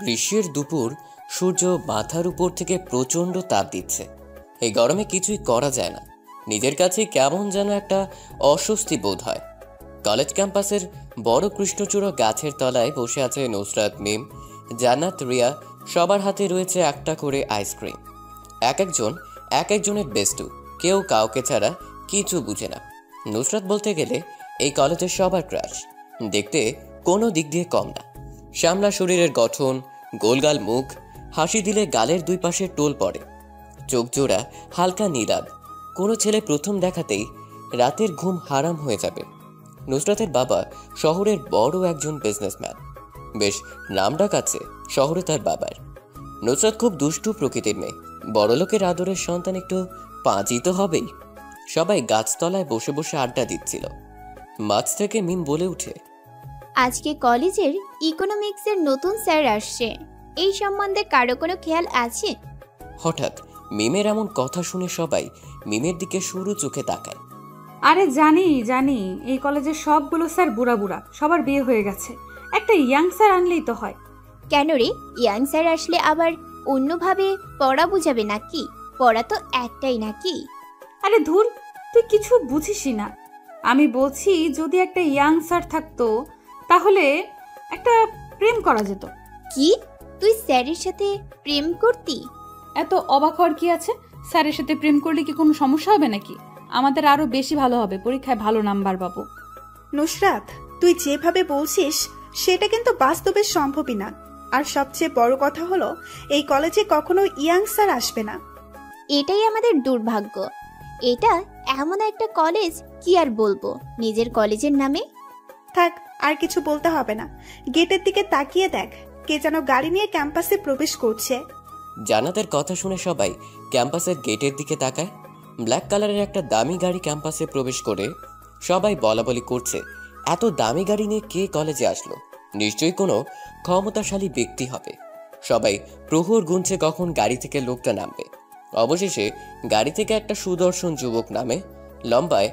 গ্রীষ্মের দুপুর, সূর্য মাথার উপর থেকে প্রচণ্ড তাপ দিচ্ছে। এই গরমে কিছুই করা যায় না, নিজের কাছে কেমন যেন একটা অস্বস্তি বোধ হয়। কলেজ ক্যাম্পাসের বড় কৃষ্ণচূড়া গাছের তলায় বসে আছে নুসরাত, মিম, জান্নাত, রিয়া। সবার হাতে রয়েছে একটা করে আইসক্রিম। এক একজনের বেস্টু, কেউ কাউকে ছাড়া কিছু বুঝে না। নুসরাত বলতে গেলে এই কলেজের সবার ক্রাশ, দেখতে কোনো দিক দিয়ে কম না। শ্যামলা শরীরের গঠন, গোলগাল মুখ, হাসি দিলে গালের দুই পাশে টোল পড়ে, চোখ জোড়া হালকা নীলাভ। কোনো ছেলে প্রথম দেখাতেই রাতের ঘুম হারাম হয়ে যাবে। নুসরাতের বাবা শহরের বড় একজন বিজনেসম্যান, বেশ নামডাক আছে শহরে তার বাবার। নুসরাত খুব দুষ্টু প্রকৃতির মেয়ে, বড়লোকের আদরের সন্তান, একটু পাঁচই তো হবেই। সবাই গাছতলায় বসে বসে আড্ডা দিচ্ছিল। মাঝ থেকে মিম বলে উঠে, আজকে কলেজের ইকোনমিক্সের নতুন স্যার আসছে, এই সম্বন্ধে কারো কোনো খেয়াল আছে? হঠাৎ মিমের এমন কথা শুনে সবাই মিমের দিকে সরু চোখে তাকায়। আরে জানি, এই কলেজের সবগুলো স্যার বুড়া বুড়া, সবার বিয়ে হয়ে গেছে। একটা ইয়াং স্যার আনলেই তো হয়। কেন রে, ইয়াং স্যার আসলে আবার অন্যভাবে পড়া বুঝাবে নাকি? পড়া তো একটাই নাকি? আরে ধুর, তুই কিছু বুঝিসই না। আমি বলছি যদি একটা ইয়াং স্যার থাকতো তাহলে একটা প্রেম করা যেত। কি, তুই স্যারের সাথে প্রেম করতি? এত অবাক হওয়ার কি আছে? স্যারের সাথে প্রেম করলে কি কোনো সমস্যা হবে নাকি? আমাদের আরো বেশি ভালো হবে, পরীক্ষায় ভালো নাম্বার পাবো। নুসরাত, তুই যেভাবে বলছিস সেটা কিন্তু বাস্তবে সম্ভবই না। আর সবচেয়ে বড় কথা হলো এই কলেজে কখনো ইয়াং স্যার আসবে না। এটাই আমাদের দুর্ভাগ্য। এটা এমন একটা কলেজ, কি আর বলবো নিজের কলেজের নামে। থাক, আর কিছু বলতে হবে না। গেটের দিকে তাকিয়ে দেখ, কে যেন গাড়ি নিয়ে ক্যাম্পাসে প্রবেশ করছে। জান্নাতের কথা শুনে সবাই ক্যাম্পাসের গেটের দিকে তাকায়। ব্ল্যাক কালারের একটা দামি গাড়ি ক্যাম্পাসে প্রবেশ করে সবাই বলাবলি করছে, এত দামি গাড়ি নিয়ে কে কলেজে আসলো? নিশ্চয়ই কোনো ক্ষমতাশালী ব্যক্তি হবে। সবাই প্রহর গুনছে কখন গাড়ি থেকে লোকটা নামবে। অবশেষে গাড়ি থেকে একটা সুদর্শন যুবক নামে। লম্বায়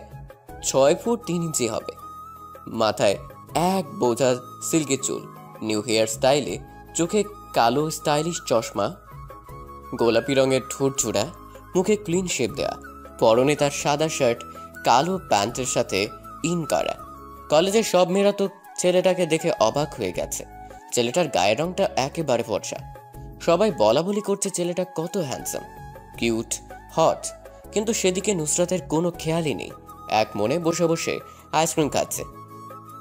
6 ফুট 3 ইঞ্চি হবে, মাথায় এক বোঝা সিল্কের চুল, নিউ হেয়ার স্টাইলে, চোখে কালো স্টাইলিশ চশমা, গোলাপি রঙের ঠোঁট জোড়া, মুখে ক্লিন শেপ দেওয়া, পরনে তার সাদা শার্ট, কালো প্যান্টের সাথে ইন করা। কলেজের সব মেয়েরা তো ছেলেটাকে দেখে অবাক হয়ে গেছে। ছেলেটার গায়ের রংটা একেবারে ফর্সা। সবাই বলা বলি করছে ছেলেটা কত হ্যান্ডসাম, কিউট, হট। কিন্তু সেদিকে নুসরাতের কোনো খেয়ালই নেই, এক মনে বসে বসে আইসক্রিম খাচ্ছে।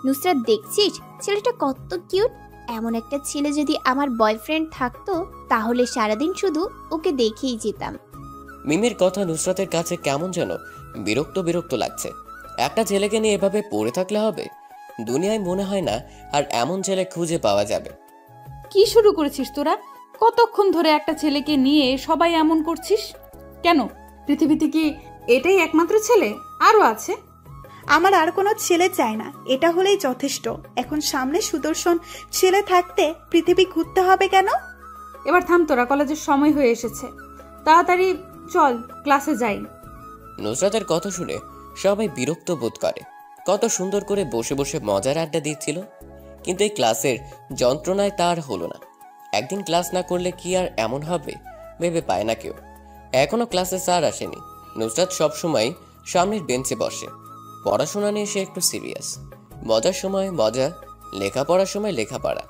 নুসরাত, দেখছিস ছেলেটা কত কিউট? এমন একটা ছেলে যদি আমার বয়ফ্রেন্ড থাকতো তাহলে সারাদিন শুধু ওকে দেখেই যেতাম। মিমের কথা নুসরাতের কাছে কেমন যেন বিরক্ত বিরক্ত লাগছে। একটা ছেলেকে নিয়ে এভাবে পড়ে থাকলে হবে? দুনিয়ায় মনে হয় না আর এমন ছেলে খুঁজে পাওয়া যাবে। কি শুরু করেছিস তোরা? কতক্ষণ ধরে একটা ছেলেকে নিয়ে সবাই এমন করছিস কেন? পৃথিবীতে কি এটাই একমাত্র ছেলে? আরো আছে? আমার আর কোনো ছেলে চাই না, এটা হলেই যথেষ্ট। এখন সামনে সুদর্শন ছেলে থাকতে পৃথিবী ঘুরতে হবে কেন? এবার থাম তোরা, কলেজের সময় হয়ে এসেছে, তাড়াতাড়ি চল ক্লাসে যাই। নুসরাতের কথা শুনে সবাই বিরক্ত বোধ করে। কত সুন্দর করে বসে বসে মজার আড্ডা দিচ্ছিল, কিন্তু এই ক্লাসের যন্ত্রণায় তার হলো না। একদিন ক্লাস না করলে কি আর এমন হবে ভেবে পায় না কেউ। এখনো ক্লাসে স্যার আসেনি। নুসরাত সবসময় সামনের বেঞ্চে বসে। পড়াশোনা নিয়ে সে একটু সিরিয়াস। মজার সময় মজা, লেখাপড়ার সময় লেখাপড়া।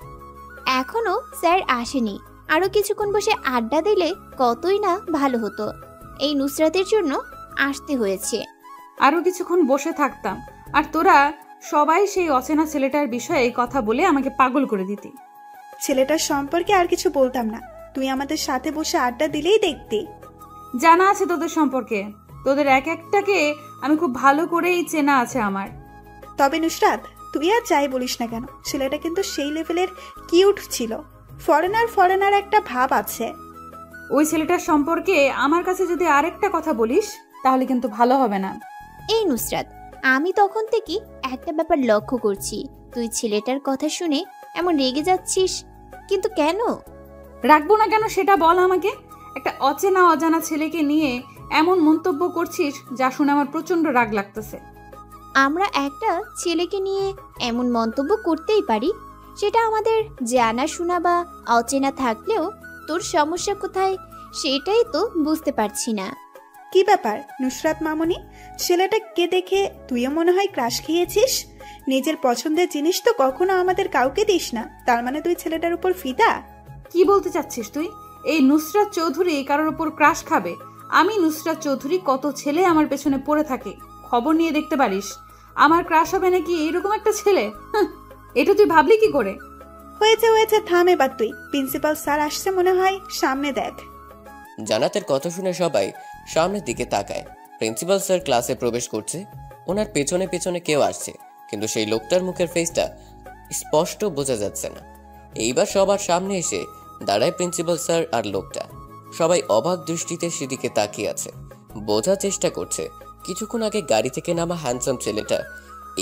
এখনো স্যার আসেনি, আরো কিছুক্ষণ বসে আড্ডা দিলে কতই না ভালো হতো। এই নুসরাতের জন্য আসতে হয়েছে। আরো কিছুক্ষণ বসে থাকতাম আর তোরা সবাই সেই অচেনা ছেলেটার বিষয়ে কথা বলে আমাকে পাগল করে দিতি। ছেলেটার সম্পর্কে আর কিছু বলতাম না, তুই আমাদের সাথে বসে আড্ডা দিলেই দেখতি। জানা আছে তোদের সম্পর্কে, তোদের এক একটাকে আমি খুব ভালো করেই চেনা আছে আমার। তবে নুসরাত, তুই আর যাই বলিস না কেন, ছেলেটা কিন্তু সেই লেভেলের কিউট ছিল। ফরেনার একটা ভাব আছে। ওই ছেলেটার সম্পর্কে আমার কাছে যদি আরেকটা কথা বলিস তাহলে কিন্তু ভালো হবে না। এই নুসরাত, আমি তখন থেকে একটা ব্যাপার লক্ষ্য করছি, তুই ছেলেটার কথা শুনে এমন রেগে যাচ্ছিস, কিন্তু কেন? রাখবো না কেন সেটা বল আমাকে। একটা অজানা ছেলেকে নিয়ে এমন মন্তব্য করছিস যা শুনে আমার প্রচন্ড রাগ লাগতেছে। আমরা একটা ছেলেকে নিয়ে এমন মন্তব্য করতেই পারি, সেটা আমাদের জানা শোনা বা অচেনা থাকলেও তোর সমস্যা কোথায় সেটাই তো বুঝতে পারছি না। কি ব্যাপার নুসরাত মামনি, ছেলেটাকে দেখে তুইও মনে হয় ক্রাশ খেয়েছিস। নিজের পছন্দের জিনিস তো কখনো আমাদের কাউকে দিস না, তার মানে তুই ছেলেটার উপর ফিদা? কি বলতে চাচ্ছিস তুই? এই নুসরাত চৌধুরী কারোর ওপর ক্রাশ খাবে? আমি নুসরাত চৌধুরী, কত ছেলে আমার পেছনে পড়ে থাকে, খবর নিয়ে দেখতে পারিস। আমার ক্রাশ হবে নাকি এরকম একটা ছেলে? এটা তুই ভাবলি কি করে? হয়েছে থাম এবার তুই। প্রিন্সিপাল স্যার আসছে মনে হয়, সামনে দেখ। জান্নাতের কথা শুনে সবাই সামনের দিকে তাকায়। প্রিন্সিপাল স্যার ক্লাসে প্রবেশ করছে, ওনার পেছনে পেছনে কেউ আসছে, কিন্তু সেই লোকটার মুখের ফেসটা স্পষ্ট বোঝা যাচ্ছে না। এইবার সবার সামনে এসে দাঁড়ায় প্রিন্সিপাল স্যার আর লোকটা। সবাই অবাক দৃষ্টিতে সেদিকে তাকিয়ে আছে, বোঝার চেষ্টা করছে কিছুক্ষণ আগে গাড়ি থেকে নামা হ্যান্ডসাম ছেলেটা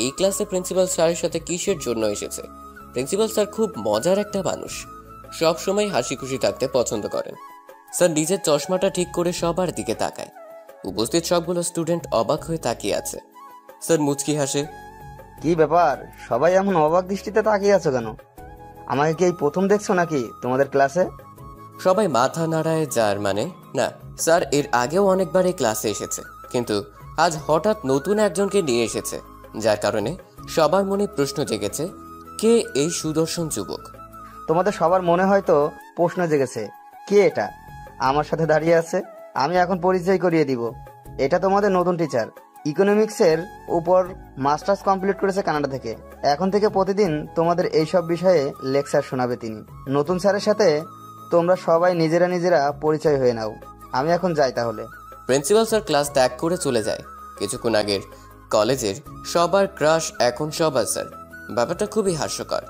এই ক্লাসে প্রিন্সিপাল স্যারের সাথে কিসের জন্য এসেছে। প্রিন্সিপাল স্যার খুব মজার একটা মানুষ, সব সময় হাসি খুশি থাকতে পছন্দ করেন। স্যার নিজের চশমাটা ঠিক করে সবার দিকে তাকায়। উপস্থিত সবগুলো স্টুডেন্ট অবাক হয়ে তাকিয়ে আছে। স্যার মুচকি হাসে। কি ব্যাপার, সবাই এমন অবাক দৃষ্টিতে তাকিয়ে আছো কেন? আমাকে কি এই প্রথম দেখছো নাকি তোমাদের ক্লাসে? সবাই মাথা নাড়ায়, যার মানে না, স্যার এর আগেও অনেকবার এই ক্লাসে এসেছে, কিন্তু আজ হঠাৎ নতুন একজনকে নিয়ে এসেছে, যার কারণে সবার মনে প্রশ্ন জেগেছে, কে এই সুদর্শন যুবক। তোমাদের সবার মনে হয়তো প্রশ্ন জেগেছে, কে এটা আমার সাথে দাঁড়িয়ে আছে? আমি এখন পরিচয় করিয়ে দিব। এটা তোমাদের নতুন টিচার, ইকোনমিক্সের উপর মাস্টার্স কমপ্লিট করেছে কানাডা থেকে। এখন থেকে প্রতিদিন তোমাদের এইসব বিষয়ে লেকচার শোনাবে তিনি। নতুন স্যারের সাথে তোমরা সবাই নিজেরা নিজেরা পরিচয় হয়ে নাও। আমি এখন যাই তাহলে। প্রিন্সিপাল স্যার ক্লাস ত্যাগ করে চলে যায়। কিছুক্ষণ আগের কলেজের সবার ক্রাশ এখন সবার স্যার। ব্যাপারটা খুবই হাস্যকর।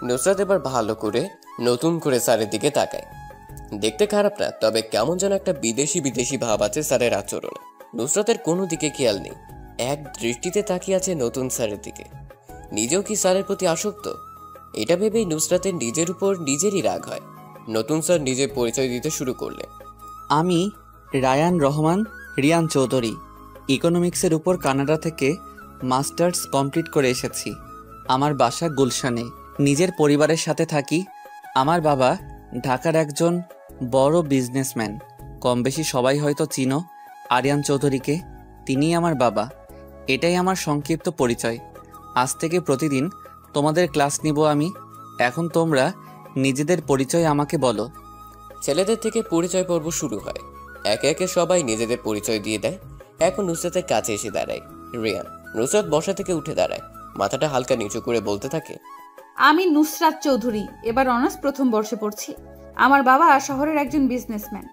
নুসরাত এবার ভালো করে নতুন করে স্যারের দিকে তাকায়। দেখতে খারাপ না, তবে কেমন যেন একটা বিদেশি বিদেশি ভাব আছে স্যারের আচরণে। নুসরাতের কোনো দিকে খেয়াল নেই, এক দৃষ্টিতে তাকিয়ে আছে নতুন স্যারের দিকে। নিজেও কি স্যারের প্রতি আসক্ত? এটা ভেবেই নুসরাতের নিজের উপর নিজেরই রাগ হয়। নতুন স্যার নিজের পরিচয় দিতে শুরু করলে। আমি রায়ান রহমান রিয়ান চৌধুরী, ইকোনমিক্সের উপর কানাডা থেকে মাস্টার্স কমপ্লিট করে এসেছি। আমার বাসা গুলশানে, নিজের পরিবারের সাথে থাকি। আমার বাবা ঢাকার একজন বড় বিজনেসম্যান। কম বেশি সবাই হয়তো চিনো আরিয়ান চৌধুরীকে, তিনিই আমার বাবা। এটাই আমার সংক্ষিপ্ত পরিচয়। আজ থেকে প্রতিদিন তোমাদের ক্লাস নিব আমি। এখন তোমরা নিজেদের পরিচয় আমাকে বলো। ছেলেদের থেকে পরিচয় পর্ব শুরু হয়। একে একে সবাই নিজেদের পরিচয় দিয়ে দেয়। এখন নুসরাতের কাছে এসে দাঁড়ায় রিয়ান। নুসরাত বসা থেকে উঠে দাঁড়ায়, মাথাটা হালকা নিচু করে বলতে থাকে, আমি নুসরাত চৌধুরী, এবার অনার্স প্রথম বর্ষে পড়ছি। আমার বাবা শহরের একজন বিজনেসম্যান।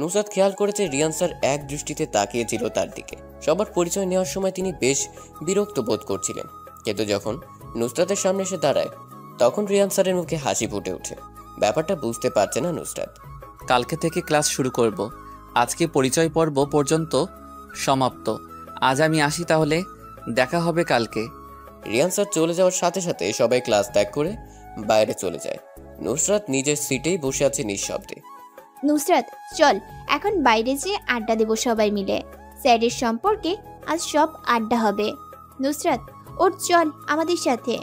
নুসরাত খেয়াল করেছে রিয়ান স্যার এক দৃষ্টিতে তাকিয়েছিল তার দিকে। সবার পরিচয় নেওয়ার সময় তিনি বেশ বিরক্ত বোধ করছিলেন, কিন্তু যখন নুসরাতের সামনে এসে দাঁড়ায় তখন রিয়ান স্যারের মুখে হাসি ফুটে ওঠে। ব্যাপারটা বুঝতে পারছে না নুসরাত। কালকে থেকে ক্লাস শুরু করব। আজকে পরিচয় পর্ব পর্যন্ত সমাপ্ত। আজ আমি আসি তাহলে, দেখা হবে কালকে। রিয়ান স্যার চলে যাওয়ার সাথে সাথে সবাই ক্লাস ত্যাগ করে বাইরে চলে যায়। নুসরাত নিজের সিটেই বসে আছে নিঃশব্দে। নুসরাত চল এখন বাইরে যেয়ে আড্ডা দেবো সবাই মিলে। স্যারের সম্পর্কে আজ সব আড্ডা হবে। নুসরাত ওর চল আমাদের সাথে।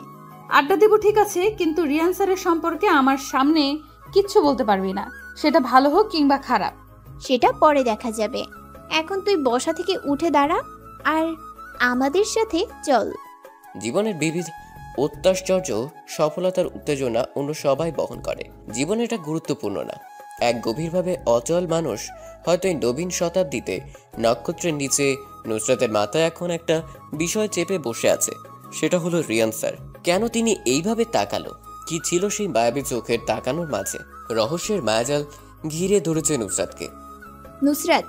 আড্ডা দেবো ঠিক আছে, কিন্তু রিয়ান স্যারের সম্পর্কে আমার সামনে কিচ্ছু বলতে পারবি না, সেটা ভালো হোক কিংবা খারাপ। সেটা পরে দেখা যাবে। এখন তুই বসা থেকে উঠে দাঁড়া আর আমাদের সাথে চল। জীবনের বিবিধ অত্যাশ্চর্য সফলতার উত্তেজনা অন্য সবাই বহন করে। জীবন এটা গুরুত্বপূর্ণ না, এক গভীরভাবে অচল মানুষ হয়তো এই নবীন শতাব্দীতে নক্ষত্রের নিচে। নুসরাতের মাথায় এখন একটা বিষয় চেপে বসে আছে, সেটা হলো রিয়ান স্যার। কেন তিনি এইভাবে তাকালো? কি ছিল সেই মায়াবী চোখের তাকানোর মাঝে? রহস্যের মায়াজাল ঘিরে ধরেছে নুসরাতকে। নুসরাত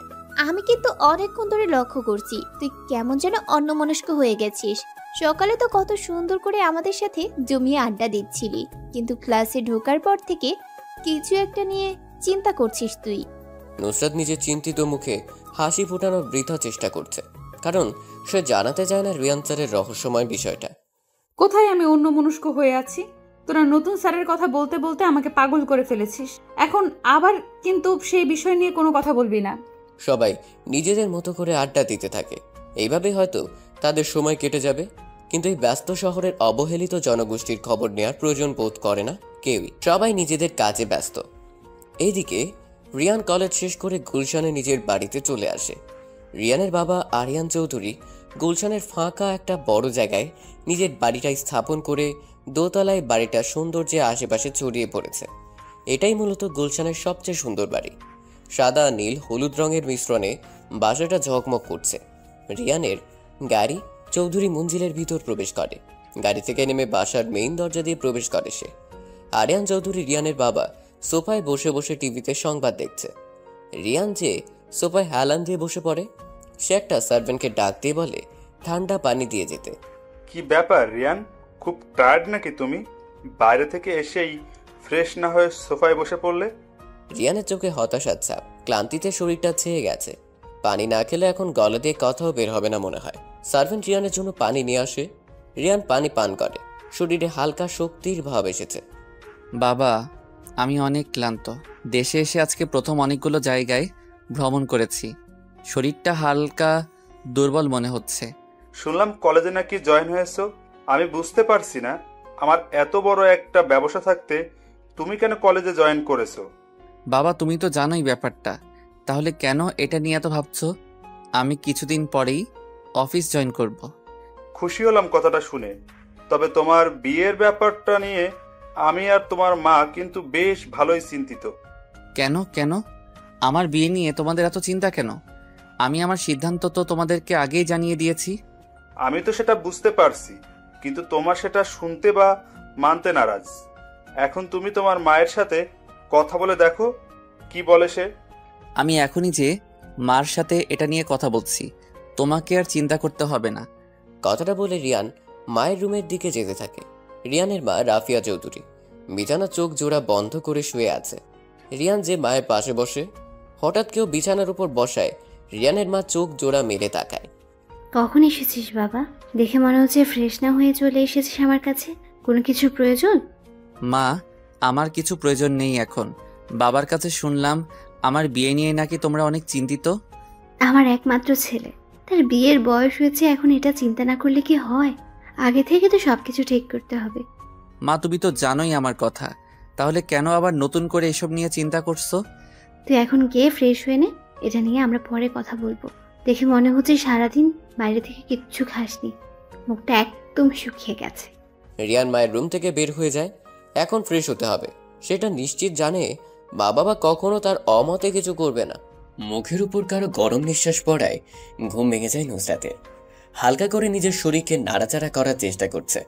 আমি কিন্তু অনেকক্ষণ ধরে লক্ষ্য করছি তুই কেমন যেন অন্যমনস্ক হয়ে গেছিস। সকালে তো কত সুন্দর করে আমাদের সাথে জমিয়ে আড্ডা দিচ্ছিলি, কিন্তু ক্লাসে ঢোকার পর থেকে কিছু একটা নিয়ে চিন্তা করছিস তুই। নুসরাত নিজের চিন্তিত মুখে হাসি ফোটানোর বৃথা চেষ্টা করছে, কারণ সে জানাতে চায় না রিয়ান স্যারের রহস্যময় বিষয়টা। কোথায় আমি অন্যমনস্ক হয়ে আছি? তোরা নতুন স্যারের কথা বলতে বলতে আমাকে পাগল করে ফেলেছিস। এখন আবার কিন্তু সেই বিষয় নিয়ে কোনো কথা বলবি না। সবাই নিজেদের মতো করে আড্ডা দিতে থাকে। এইভাবে হয়তো তাদের সময় কেটে যাবে। কিন্তু এই ব্যস্ত শহরের অবহেলিত জনগোষ্ঠীর খবর নেওয়ার প্রয়োজন বোধ করে না কেউই, সবাই নিজেদের কাজে ব্যস্ত। এইদিকে রিয়ান কলেজ শেষ করে গুলশানে নিজের বাড়িতে চলে আসে। রিয়ানের বাবা আরিয়ান চৌধুরী গুলশানের ফাঁকা একটা বড় জায়গায় নিজের বাড়িটা স্থাপন করে দোতলায় বাড়িটা সৌন্দর্যে আশেপাশে ছড়িয়ে পড়েছে। এটাই মূলত গুলশানের সবচেয়ে সুন্দর বাড়ি। সাদা নীল হলুদ রঙের মিশ্রণে বাসাটা ঝকমক করছে। রিয়ানের গাড়ি চৌধুরী মঞ্জিলের ভিতর প্রবেশ করে। গাড়ি থেকে নেমে বাসার মেইন দরজা দিয়ে প্রবেশ করে সে। আরিয়ান চৌধুরী রিয়ানের বাবা সোফায় বসে বসে টিভিতে সংবাদ দেখছে। রিয়ান যে সোফায় হেলান দিয়ে বসে পড়ে। সে একটা সার্ভেন্টকে ডাক দিয়ে বলে ঠান্ডা পানি দিয়ে যেতে। কি ব্যাপার রিয়ান, খুব টায়ার্ড নাকি তুমি? বাইরে থেকে এসেই ফ্রেশ না হয়ে সোফায় বসে পড়লে? রিয়ানের চোখে হতাশার ছাপ, ক্লান্তিতে শরীরটা ছেয়ে গেছে। পানি না খেলে এখন গলা দিয়ে কথাও বের হবে না মনে হয়। সার্ভেন্ট রিয়ানের জন্য পানি নিয়ে আসে। রিয়ান পানি পান করে। শরীরে হালকা শক্তির ভাব এসেছে। বাবা, আমি অনেক ক্লান্ত। দেশে এসে আজকে প্রথম অনেকগুলো জায়গায় ভ্রমণ করেছি। শরীরটা হালকা দুর্বল মনে হচ্ছে। শুনলাম কলেজে নাকি জয়েন হয়েছো। আমি বুঝতে পারছি না, আমার এত বড় একটা ব্যবসা থাকতে তুমি কেন কলেজে জয়েন করেছো? বাবা, তুমি তো জানোই ব্যাপারটা, তাহলে কেন এটা নিয়ে এত ভাবছো? আমি কিছুদিন পরেই অফিস জয়েন করব। খুশি হলাম কথাটা শুনে। তবে তোমার বিয়ের ব্যাপারটা নিয়ে আমি আর তোমার মা কিন্তু বেশ ভালোই চিন্তিত। কেন কেন আমার বিয়ে নিয়ে তোমাদের এত চিন্তা কেন? আমি আমার সিদ্ধান্ত তো তোমাদেরকে আগেই জানিয়ে দিয়েছি। আমি তো সেটা বুঝতে পারছি, কিন্তু তোমার সেটা শুনতে বা মানতে নারাজ। এখন তুমি তোমার মায়ের সাথে কথা বলে দেখো কি বলে সে। আমি এখনই যে মার সাথে এটা নিয়ে কথা বলছি, তোমাকে আর চিন্তা করতে হবে না। কথাটা বলে রিয়ান মায়ের রুমের দিকে যেতে থাকে। রিয়ানের মা রাফিয়া চৌধুরী বিছানা চোখ জোড়া বন্ধ করে শুয়ে আছে। রিয়ান যে মায়ের পাশে বসে, হঠাৎ কেউ বিছানার উপর বসায়। রিয়ানের মা চোখ জোড়া মেলে তাকায়। কখন এসেছিস বাবা? দেখে মনে হচ্ছে ফ্রেশ না হয়ে চলে এসেছিস আমার কাছে। কোনো কিছুর প্রয়োজন? মা, আমার কিছু প্রয়োজন নেই এখন। বাবার কাছে শুনলাম আমার বিয়ে নিয়ে নাকি তোমরা অনেক চিন্তিত। আমার একমাত্র ছেলে, তার বিয়ের বয়স হয়েছে, এখন এটা চিন্তা না করলে কি হয়? আগে থেকে তো সবকিছু ঠিক করতে হবে। মা, তুমি তো জানোই আমার কথা, তাহলে কেন আবার নতুন করে এসব নিয়ে চিন্তা করছো? তুই এখন গিয়ে ফ্রেশ হয়ে নে, এটা নিয়ে আমরা পরে কথা বলবো। দেখে মনে হচ্ছে সারাদিন বাইরে থেকে কিচ্ছু খাসনি, মুখটা একদম শুকিয়ে গেছে। রিয়ান মায়ের রুম থেকে বের হয়ে যায়। এখন ফ্রেশ হতে হবে, সেটা নিশ্চিত জানে বাবা কখনো তার অমতে কিছু করবে না। মুখের উপর কারো গরম নিঃশ্বাস পড়ায় ঘুম ভেঙে যায় নুসরাতের। হালকা করে নিজের শরীরকে নাড়াচাড়া করার চেষ্টা করছে,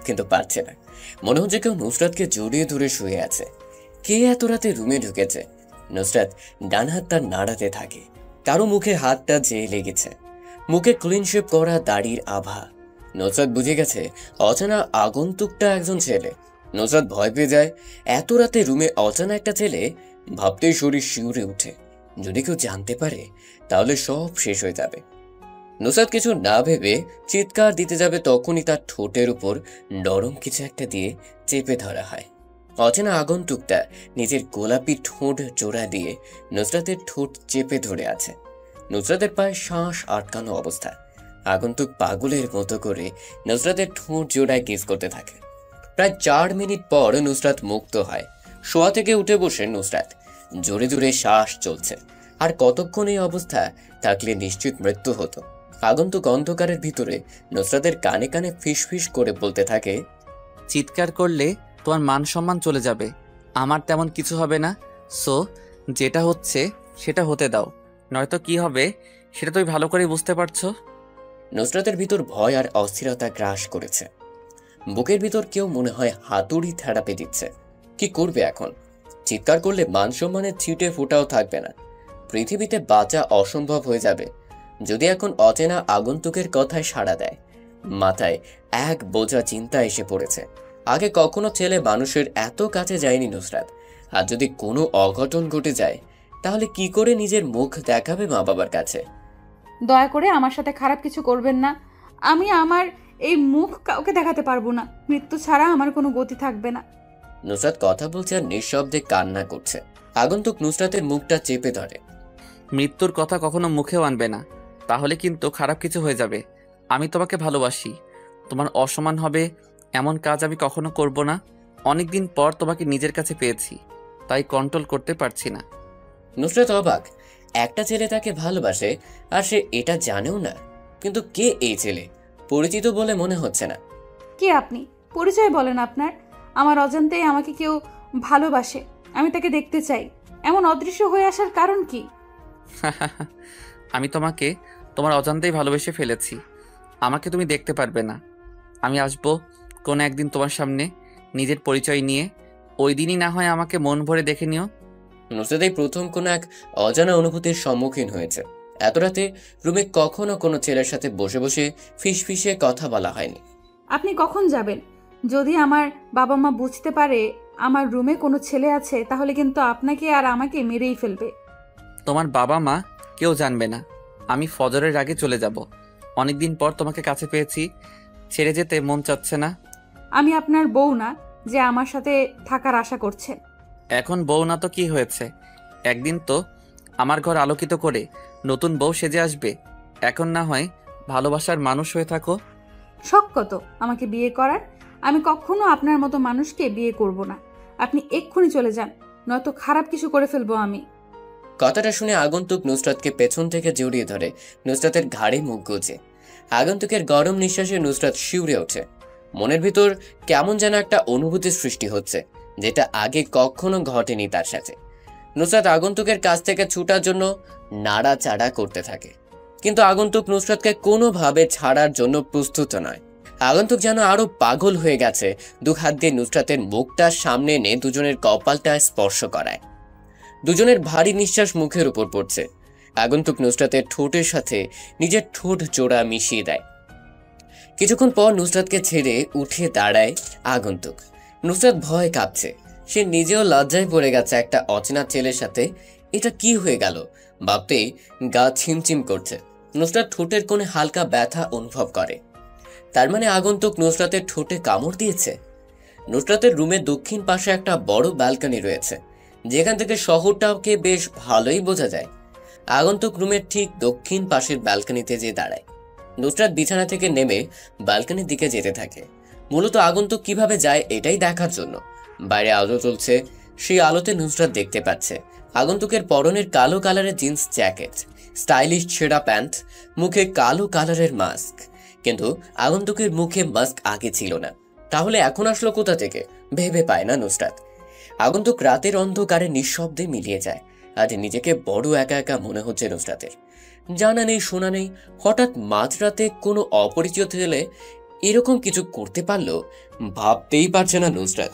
কিন্তু পারছে না। মনে হচ্ছে কেউ নুসরাতকে জড়িয়ে ধরে শুয়ে আছে। কে এত রাতে রুমে ঢুকেছে? নুসরাত ডান হাত তার নাড়াতে থাকে। কারো মুখে হাতটা যেয়ে লেগেছে। মুখে ক্লিন শেভ করা দাড়ির আভা। নুসরাত বুঝে গেছে অচেনা আগন্তুকটা একজন ছেলে। নুসরাত ভয় পেয়ে যায়। এত রাতে রুমে অচেনা একটা ছেলে, ভাবতেই শরীর শিউরে উঠে। যদি কেউ জানতে পারে তাহলে সব শেষ হয়ে যাবে। নুসরাত কিছু না ভেবে চিৎকার দিতে যাবে, তখনই তার ঠোঁটের উপর নরম কিছু একটা দিয়ে চেপে ধরা হয়। অচেনা আগন্তুকটা নিজের গোলাপি ঠোঁট জোড়া দিয়ে নুসরাতের ঠোঁট চেপে ধরে আছে। নুসরাতের পায়ে শ্বাস আটকানো অবস্থা। আগন্তুক পাগলের মতো করে নুসরাতের ঠোঁট জোড়ায় কিস করতে থাকে। প্রায় 4 মিনিট পর নুসরাত মুক্ত হয়। শোয়া থেকে উঠে বসে নুসরাত। জোরে জোরে শ্বাস চলছে। আর কতক্ষণ এই অবস্থা থাকলে নিশ্চিত মৃত্যু হতো। আগন্তুক অন্ধকারের ভিতরে নুসরাতের কানে কানে ফিসফিস করে বলতে থাকে, চিৎকার করলে তোমার মান সম্মান চলে যাবে, আমার তেমন কিছু হবে না। সো যেটা হচ্ছে সেটা হতে দাও, নয়তো কি হবে সেটা তুমি ভালো করে বুঝতে পারছো। নুসরাতের ভিতর ভয় আর অস্থিরতা গ্রাস করেছে। বুকের ভিতর কেউ মনে হয় হাতুড়ি থেরাপি দিচ্ছে। কি করবে এখন? চিৎকার করলে মান সম্মানের ছিটে ফোটাও থাকবে না। পৃথিবীতে বাঁচা অসম্ভব হয়ে যাবে যদি এখন অচেনা আগন্তুকের কথায় সাড়া দেয়। মাথায় এক বোঝা চিন্তা এসে পড়েছে। আগে কখনো ছেলে মানুষের এত কাছে যায়নি নুসরাত। আর যদি কোনো অঘটন ঘটে যায় তাহলে কি করে নিজের মুখ দেখাবে মা বাবার কাছে? দয়া করে আমার সাথে খারাপ কিছু করবেন না। আমি আমার এই মুখ কাউকে দেখাতে পারবো না। মৃত্যু ছাড়া আমার কোনো গতি থাকবে না। নুসরাত কথা বলছে আর নিঃশব্দে কান্না করছে। আগন্তুক নুসরাতের মুখটা চেপে ধরে। মৃত্যুর কথা কখনো মুখেও আনবে না, তাহলে কিন্তু খারাপ কিছু হয়ে যাবে। আমি তোমাকে ভালোবাসি। তোমার অসম্মান হবে এমন কাজ আমি কখনো করব না। অনেকদিন পর তোমাকে নিজের কাছে পেয়েছি, তাই কন্ট্রোল করতে পারছি না। নুসরাত অবাক, একটা ছেলে তাকে ভালোবাসে আর সে এটা জানেও না। কিন্তু কে এই ছেলে? পরিচিত বলে মনে হচ্ছে না। কে আপনি? পরিচয় বলেন আপনার। আমার অজান্তেই আমাকে কেউ ভালোবাসে, আমি তাকে দেখতে চাই। এমন অদৃশ্য হয়ে আসার কারণ কি? আমি তোমাকে তোমার অজান্তেই ভালোবেসে ফেলেছি। আমাকে তুমি দেখতে পারবে না। আমি আসবো কোনো একদিন তোমার সামনে নিজের পরিচয় নিয়ে। ওই দিনই না হয় আমাকে মন ভরে দেখে নিও। নুসরাত এই প্রথম কোনো এক অজানা অনুভূতির সম্মুখীন হয়েছে। এত রাতে রুমে কখনো কোনো ছেলের সাথে বসে বসে ফিসফিসে কথা বলা হয়নি। আপনি কখন যাবেন? যদি আমার বাবা মা বুঝতে পারে আমার রুমে কোনো ছেলে আছে, তাহলে কিন্তু আপনাকে আর আমাকে মেরেই ফেলবে। তোমার বাবা মা কেউ জানবে না। আমি ফজরের আগে চলে যাব। অনেকদিন পর তোমাকে কাছে পেয়েছি, ছেড়ে যেতে মন চাচ্ছে না। আমি আপনার বউ না যে আমার সাথে থাকার আশা করছেন। এখন বউ না তো কি হয়েছে? একদিন তো আমার ঘর আলোকিত করে নতুন বউ সেজে আসবে। এখন না হয় ভালোবাসার মানুষ হয়ে থাকো। শখ কত আমাকে বিয়ে করার? আমি কখনো আপনার মতো মানুষকে বিয়ে করব না। আপনি এক্ষুনি চলে যান, নয়তো খারাপ কিছু করে ফেলবো আমি। কথাটা শুনে আগন্তুক নুসরাতকে পেছন থেকে জড়িয়ে ধরে নুসরাতের ঘাড়ে মুখ গুজে। আগন্তুকের গরম নিঃশ্বাসে নুসরাত শিউরে ওঠে। মনের ভিতর কেমন যেন একটা অনুভূতির সৃষ্টি হচ্ছে, যেটা আগে কখনো ঘটেনি তার সাথে। নুসরাত আগন্তুকের কাছ থেকে ছুটার জন্য নাড়াচাড়া করতে থাকে, কিন্তু আগন্তুক নুসরাতকে কোনোভাবে ছাড়ার জন্য প্রস্তুত নয়। আগন্তুক যেন আরো পাগল হয়ে গেছে। দু হাত দিয়ে নুসরাতের মুখটা সামনে এনে দুজনের কপালটা স্পর্শ করায়। দুজনের ভারী নিঃশ্বাস মুখের উপর পড়ছে। আগন্তুক নুসরাতের ঠোঁটের সাথে নিজের ঠোঁট জোড়া মিশিয়ে দেয়। কিছুক্ষণ পর নুসরাতকে ছেড়ে উঠে দাঁড়ায় আগন্তুক। নুসরাত ভয় কাঁপছে। সে নিজেও লজ্জায় পড়ে গেছে একটা অচেনা ছেলের সাথে। এটা কি হয়ে গেল ভাবতেই গা ছিমচিম করছে। নুসরাত ঠোঁটের কোণে হালকা ব্যথা অনুভব করে। তার মানে আগন্তুক নুসরাতের ঠোঁটে কামড় দিয়েছে। নুসরাতের রুমের দক্ষিণ পাশে একটা বড় ব্যালকনি রয়েছে, যেখান থেকে শহরটাকে বেশ ভালোই বোঝা যায়। আগন্তুক রুমের ঠিক দক্ষিণ পাশের ব্যালকনিতে যেয়ে দাঁড়ায়। নুসরাত বিছানা থেকে নেমে ব্যালকনির দিকে যেতে থাকে, মূলত আগন্তুক কিভাবে যায় এটাই দেখার জন্য। বাইরে আলো চলছে, সেই আলোতে নুসরাত দেখতে পাচ্ছে আগন্তুকের পরনের কালো কালারের জিন্স জ্যাকেট, স্টাইলিশ ছেঁড়া প্যান্ট, মুখে কালো কালারের মাস্ক। কিন্তু আগন্তুকের মুখে মাস্ক আগে ছিল না, তাহলে এখন আসলো কোথা থেকে ভেবে পায় না নুসরাত। আগন্তুক রাতের অন্ধকারে নিঃশব্দে মিলিয়ে যায়। আজ নিজেকে বড় একা একা মনে হচ্ছে নুসরাতের। জানা নেই শোনা নেই, হঠাৎ মাঝরাতে কোনো অপরিচিত ছেলে এরকম কিছু করতে পারলো ভাবতেই পারছে না নুসরাত।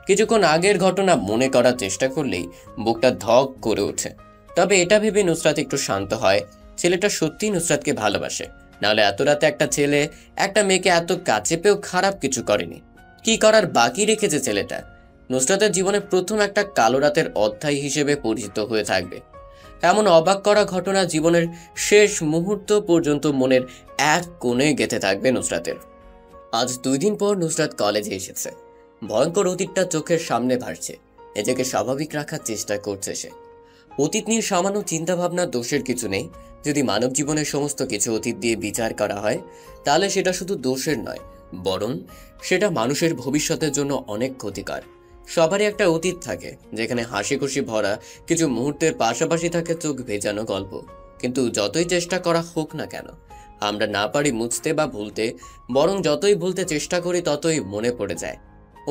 কিছুক্ষণ আগের ঘটনা মনে করার চেষ্টা করলেই বুকটা ধক করে ওঠে। তবে এটা ভেবে নুসরাত একটু শান্ত হয়, ছেলেটা সত্যি নুসরাতকে ভালোবাসে। নাহলে এত রাতে একটা ছেলে একটা মেয়েকে এত কাছে পেয়েও খারাপ কিছু করেনি। কি করার বাকি রেখেছে ছেলেটা? নুসরাতের জীবনে প্রথম একটা কালো রাতের অধ্যায় হিসেবে পরিচিত হয়ে থাকবে। এমন অবাক করা ঘটনা জীবনের শেষ মুহূর্ত পর্যন্ত মনের এক কোণে গেঁথে থাকবে নুসরাতের। আজ 2 দিন পর নুসরাত কলেজে এসেছে। ভয়ঙ্কর অতীতটা চোখের সামনে ভাসছে। নিজেকে স্বাভাবিক রাখার চেষ্টা করছে সে। অতীত নিয়ে সামান্য চিন্তাভাবনা দোষের কিছু নেই। যদি মানব জীবনের সমস্ত কিছু অতীত দিয়ে বিচার করা হয়, তাহলে সেটা শুধু দোষের নয়, বরং সেটা মানুষের ভবিষ্যতের জন্য অনেক ক্ষতিকর। সবারই একটা অতীত থাকে, যেখানে হাসি খুশি ভরা কিছু মুহূর্তের পাশাপাশি থাকে চোখ ভেজানো গল্প। কিন্তু যতই চেষ্টা করা হোক না কেন, আমরা না পারি মুছতে বা ভুলতে, বরং যতই ভুলতে চেষ্টা করি ততই মনে পড়ে যায়।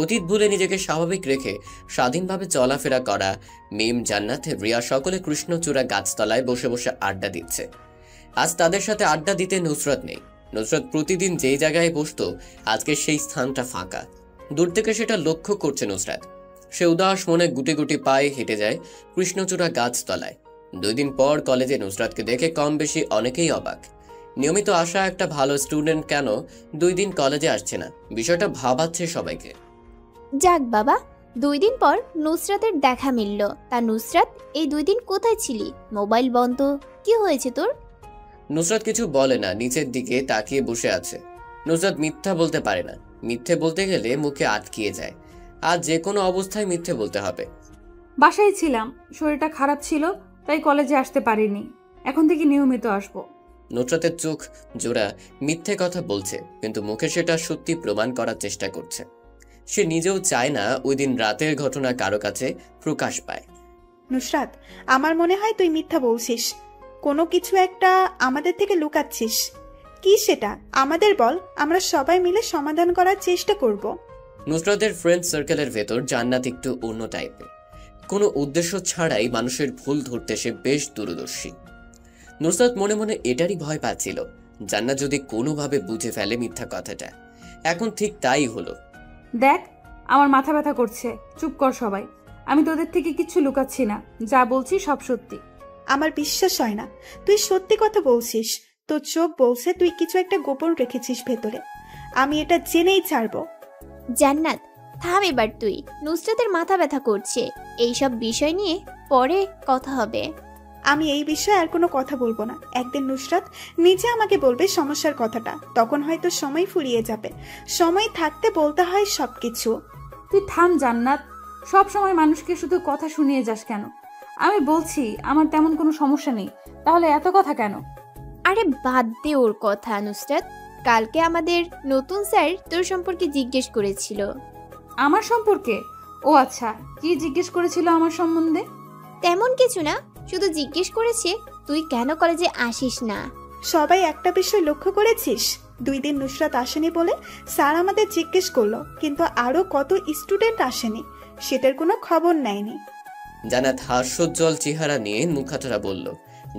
অতীত ভুলে নিজেকে স্বাভাবিক রেখে স্বাধীনভাবে চলাফেরা করা। মিম, জান্নাত, রিয়া সকলে কৃষ্ণচূড়া গাছতলায় বসে বসে আড্ডা দিচ্ছে। আজ তাদের সাথে আড্ডা দিতে নুসরাত নেই। নুসরাত প্রতিদিন যেই জায়গায় বসতো, আজকে সেই স্থানটা ফাঁকা। দূর থেকে সেটা লক্ষ্য করছে নুসরাত। সে উদাস মনে গুটি গুটি পায়ে হেঁটে যায় কৃষ্ণচূড়া গাছতলায়। 2 দিন পর কলেজে নুসরাতকে দেখে কম বেশি অনেকেই অবাক। নিয়মিত আসা একটা ভালো স্টুডেন্ট কেন 2 দিন কলেজে আসছে না, বিষয়টা ভাবাচ্ছে সবাইকে। যাক বাবা, 2 দিন পর নুসরাতের দেখা মিলল। তা নুসরাত, এই 2 দিন কোথায় ছিলি? মোবাইল বন্ধ, কি হয়েছে তোর? নুসরাত কিছু বলে না, নিচের দিকে তাকিয়ে বসে আছে। নুসরাত মিথ্যা বলতে পারে না। মিথ্যে বলতে গেলে মুখে আটকিয়ে যায়। আজ যে কোনো অবস্থায় মিথ্যে বলতে হবে। বাসায় ছিলাম, শরীরটা খারাপ ছিল, তাই কলেজে আসতে পারিনি। এখন থেকে নিয়মিত আসবো। নুসরাতের চোখ জোড়া মিথ্যে কথা বলছে, কিন্তু মুখে সেটা সত্যি প্রমাণ করার চেষ্টা করছে। সে নিজেও চায় না ওই দিন রাতের ঘটনা কারো কাছে প্রকাশ পায়। নুসরাত, আমার মনে হয় তুই মিথ্যা বলছিস। কোনো কিছু একটা আমাদের থেকে লুকাচ্ছিস। কি সেটা আমাদের বল, আমরা সবাই মিলে সমাধান করার চেষ্টা করব। নুসরাতের ফ্রেন্ড সার্কেলের ভেতর জান্নাত একটু অন্য টাইপের। কোনো উদ্দেশ্য ছাড়াই মানুষের ভুল ধরতে সে বেশ দূরদর্শী। নুসরাত মনে মনে এটারই ভয় পাচ্ছিল, জান্নাত যদি কোনোভাবে বুঝে ফেলে মিথ্যা কথাটা। এখন ঠিক তাই হলো। দেখ, আমার মাথা ব্যথা করছে, চুপ কর সবাই। আমি তোদের থেকে কিচ্ছু লুকাচ্ছি না, যা বলছি সব সত্যি। আমার বিশ্বাস হয় না তুই সত্যি কথা বলছিস। তোর চোখ বলছে তুই কিছু একটা গোপন রেখেছিস ভেতরে। আমি এটা জেনেই ছাড়বো। জান্নাত, থাম এবার তুই। নুসরাতের মাথা ব্যথা করছে, এইসব বিষয় নিয়ে পরে কথা হবে। আমি এই বিষয়ে আর কোনো কথা বলবো না। একদিন নুসরাত নিজে আমাকে বলবে সমস্যার কথাটা, তখন হয়তো সময় ফুরিয়ে যাবে। সময় থাকতে বলতে হয় সবকিছু। তুই থাম জান্নাত, সব সময় মানুষকে শুধু কথা শুনিয়ে যাস কেন? আমি বলছি আমার তেমন কোনো সমস্যা নেই, তাহলে এত কথা কেন? আরে বাদ দে ওর কথা নুসরাত। কালকে আমাদের নতুন স্যার তোর সম্পর্কে জিজ্ঞেস করেছিল। আমার সম্পর্কে? ও আচ্ছা, কি জিজ্ঞেস করেছিল আমার সম্বন্ধে? তেমন কিছু না, শুধু জিজ্ঞেস করেছে তুই কেন কলেজে আসিস না। সবাই একটা বিষয় লক্ষ্য করেছিস, 2 দিন নুসরাত আসেনি বলে স্যার আমাদের জিজ্ঞেস করলো, কিন্তু আরো কত স্টুডেন্ট আসেনি সেটার কোনো খবর নেয়নি। জান্নাত হাস্যোজ্জ্বল চেহারা নিয়ে মুখাতরা বলল।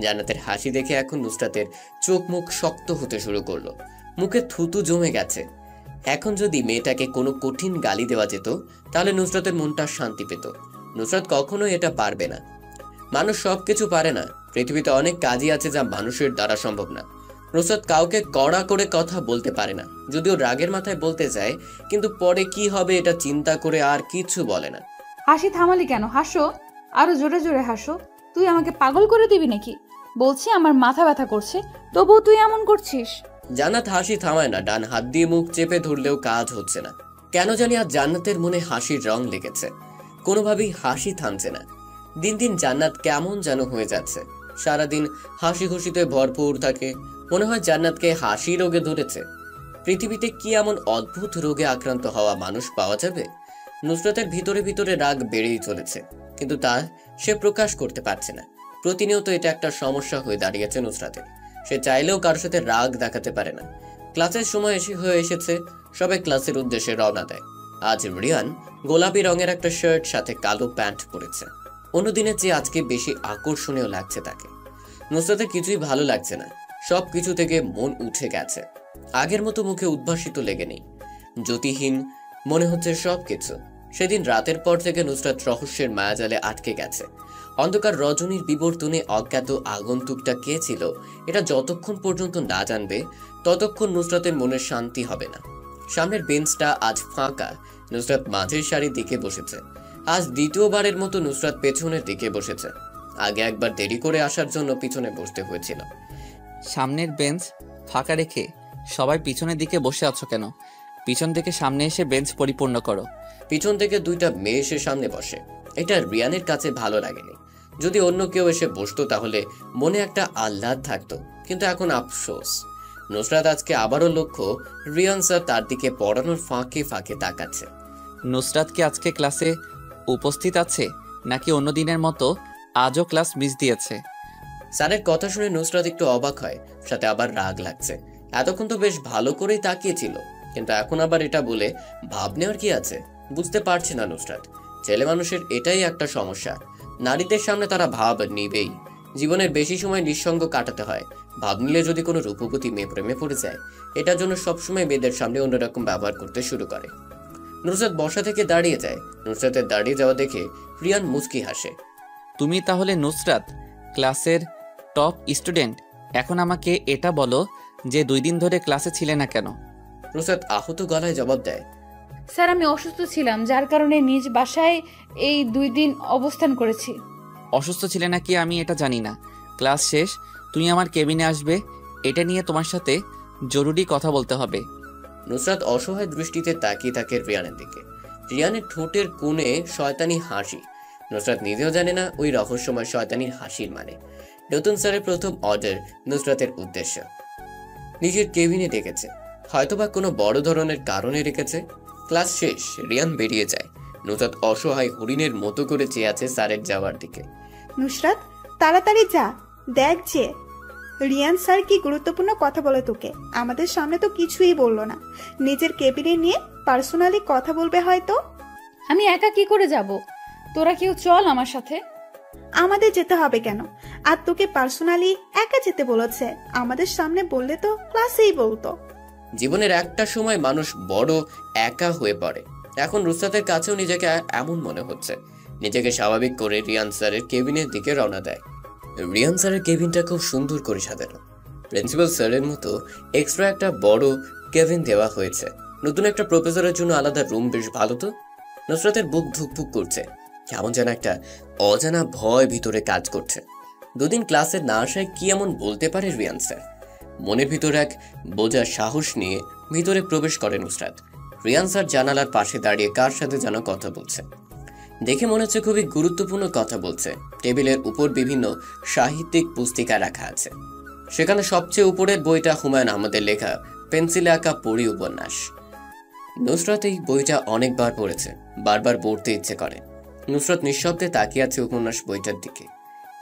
জান্নাতের হাসি দেখে এখন নুসরাতের চোখ মুখ শক্ত হতে শুরু করলো, মুখে থুতু জমে গেছে। এখন যদি মেয়েটাকে কোনো কঠিন গালি দেওয়া যেত তাহলে নুসরাতের মনটা শান্তি পেত। নুসরাত কখনো এটা পারবে না। মানুষ সবকিছু পারে না, পৃথিবীতে অনেক কাজই আছে যা মানুষের দ্বারা সম্ভব না। নুসরাত কাউকে কড়া করে কথা বলতে পারে না, যদিও রাগের মাথায় বলতে চায়, কিন্তু পরে কি হবে এটা চিন্তা করে আর কিছু বলে না। হাসি থামালি কেন? হাসো, আরো জোরে জোরে হাসো। তুই আমাকে পাগল করে দিবি নাকি? বলছি আমার মাথা ব্যথা করছে, তবুও তুই এমন করছিস। জান্নাত হাসি থামায় না, ডান হাত দিয়ে মুখ চেপে ধরলেও কাজ হচ্ছে না। কেন জানি আজ জান্নাতের মনে হাসির রং লেগেছে, কোনোভাবেই হাসি থামছে না। দিন দিন জান্নাত কেমন যেন হয়ে যাচ্ছে, সারাদিন হাসি খুশিতে ভরপুর থাকে। মনে হয় জান্নাতকে হাসি রোগে ধরেছে। পৃথিবীতে কি এমন অদ্ভুত রোগে আক্রান্ত হওয়া মানুষ পাওয়া যাবে? নুসরাতের ভিতরে ভিতরে রাগ বেড়েই চলেছে, কিন্তু তা সে প্রকাশ করতে পারছে না। প্রতিনিয়ত এটা একটা সমস্যা হয়ে দাঁড়িয়েছে নুসরাতের। সে চাইলেও কারোর সাথে রাগ দেখাতে পারে না। ক্লাসের সময় হয়ে এসেছে, সবাই ক্লাসের উদ্দেশ্যে রওনা দেয়। আজ রিয়ান গোলাপি রঙের একটা শার্ট সাথে কালো প্যান্ট পরেছে। অন্যদিনের চেয়ে আজকে বেশি আকর্ষণীয় লাগছে তাকে। নুসরাতের কিছুই ভালো লাগছে না, সব কিছু থেকে মন উঠে গেছে। আগের মতো মুখে উদ্ভাসিত লেগে নেই, জ্যোতিহীন মনে হচ্ছে সবকিছু। সেদিন রাতের পর থেকে নুসরাত রহস্যের মায়াজালে আটকে গেছে। অন্ধকার রজনীর বিবর্তনে অজ্ঞাত আগন্তুকটা কে ছিল এটা যতক্ষণ পর্যন্ত না জানবে ততক্ষণ নুসরাতের মনের শান্তি হবে না। সামনের বেঞ্চটা আজ ফাঁকা, নুসরাত মাঝের সারির দিকে বসেছে। আজ দ্বিতীয়বারের মতো নুসরাত পেছনের দিকে বসেছে। আগে একবার দেরি করে আসার জন্য পিছনে বসতে হয়েছিল। সামনের বেঞ্চ ফাঁকা রেখে সবাই পিছনের দিকে বসে আছো কেন? পিছন থেকে সামনে এসে বেঞ্চ পরিপূর্ণ করো। পিছন থেকে দুইটা মেয়ে এসে সামনে বসে, এটা রিয়ানের কাছে ভালো লাগেনি। যদি অন্য কেউ এসে বসতো তাহলে মনে একটা আহ্লাদ থাকতো, কিন্তু এখন আফসোস। নুসরাত আজকে আবারও লক্ষ্য রিয়ান স্যার তার দিকে পড়ানোর ফাঁকে ফাঁকে তাকাচ্ছে। নুসরাত কি আজকে ক্লাসে উপস্থিত আছে নাকি অন্য দিনের মতো আজও ক্লাস মিস দিয়েছে? স্যারের কথা শুনে নুসরাত একটু অবাক হয়, সাথে আবার রাগ লাগছে। এতক্ষণ তো বেশ ভালো করেই তাকিয়েছিল, কিন্তু এখন আবার এটা বলে ভাব নেওয়ার কি আছে? বুঝতে পারছে না নুসরাত। ছেলে মানুষের এটাই একটা সমস্যা, নারীদের সামনে তারা ভাব নিবেই। জীবনের বেশি সময় নিঃসঙ্গ কাটাতে হয়। ভাব নিলে যদি কোনো রূপবতী মেয়ে প্রেমে পড়ে যায়, এটার জন্য সবসময় মেয়েদের সামনে অন্যরকম ব্যবহার করতে শুরু করে। নুসরাত বসা থেকে দাঁড়িয়ে যায়। নুসরাতের দাঁড়িয়ে যাওয়া দেখে রিয়ান মুচকি হাসে। তুমি তাহলে নুসরাত ক্লাসের টপ স্টুডেন্ট। এখন আমাকে এটা বলো যে 2 দিন ধরে ক্লাসে ছিলে না কেন? নুসরাত আহত গলায় জবাব দেয়, স্যার আমি অসুস্থ ছিলাম, যার কারণে নিজ বাসায় এই 2 দিন অবস্থান করেছি। অসুস্থ ছিলে নাকি আমি এটা জানি না। ক্লাস শেষ তুমি আমার কেবিনে আসবে, এটা নিয়ে তোমার সাথে জরুরি কথা বলতে হবে। নুসরাত অসহায় দৃষ্টিতে তাকিয়ে থাকে রিয়ানের দিকে। রিয়ানের ঠোঁটের কোণে শয়তানি হাসি। নুসরাত নিজেও জানে না ওই রহস্যময় শয়তানির হাসির মানে। নতুন স্যারের প্রথম অর্ডার নুসরাতের উদ্দেশ্য। নিজের কেবিনে ডেকেছে, হয়তোবা কোনো বড় ধরনের কারণে রেখেছে। ক্লাস শেষ, রিয়ান বেরিয়ে যায়। নুসরাত অসহায় হরিণের মতো করে চেয়ে আছে স্যারের যাওয়ার দিকে। নুসরাত, তাড়াতাড়ি যা, দেখ যে রিয়ান স্যার কি গুরুত্বপূর্ণ কথা বলে তোকে। আমাদের সামনে তো কিছুই বললো না, নিজের কেবিনে নিয়ে পার্সোনালি কথা বলবে হয়তো। আমি একা কি করে যাব? তোরা কেউ চল আমার সাথে। আমাদের যেতে হবে কেন? আর তোকে পার্সোনালি একা যেতে বলেছে, আমাদের সামনে বললে তো ক্লাসেই বলতো। জীবনের একটা সময় মানুষ বড় একা হয়ে পড়ে। এখন নুসরাতের কাছেও নিজেকে এমন মনে হচ্ছে। নিজেকে স্বাভাবিক করে রিয়ান স্যারের কেবিনের দিকে রওনা দেয়। রিয়ান স্যারের কেবিনটা খুব সুন্দর করে সাজানো। প্রিন্সিপাল স্যারের মতো এক্সট্রা একটা বড় কেবিন দেওয়া হয়েছে। নতুন একটা প্রফেসরের জন্য আলাদা রুম, বেশ ভালো তো। নুসরাতের বুক ধুকপুক করছে, কেমন যেন একটা অজানা ভয় ভিতরে কাজ করছে। দুদিন ক্লাসে না আসায় কি এমন বলতে পারে রিয়ান স্যার? মনের ভিতর এক বোঝা সাহস নিয়ে ভিতরে প্রবেশ করে নুসরাত। রিয়ান স্যার জানালার পাশে দাঁড়িয়ে কার সাথে যেন কথা বলছে। দেখে মনে হচ্ছে খুবই গুরুত্বপূর্ণ কথা বলছে। টেবিলের উপর বিভিন্ন সাহিত্যিক পুস্তিকা রাখা আছে। সেখানে সবচেয়ে উপরের বইটা হুমায়ুন আহমেদের লেখা পেন্সিলে আঁকা পড়ি উপন্যাস। নুসরাত এই বইটা অনেকবার পড়েছে, বারবার পড়তে ইচ্ছে করে। নুসরাত নিঃশব্দে তাকিয়ে আছে উপন্যাস বইটার দিকে।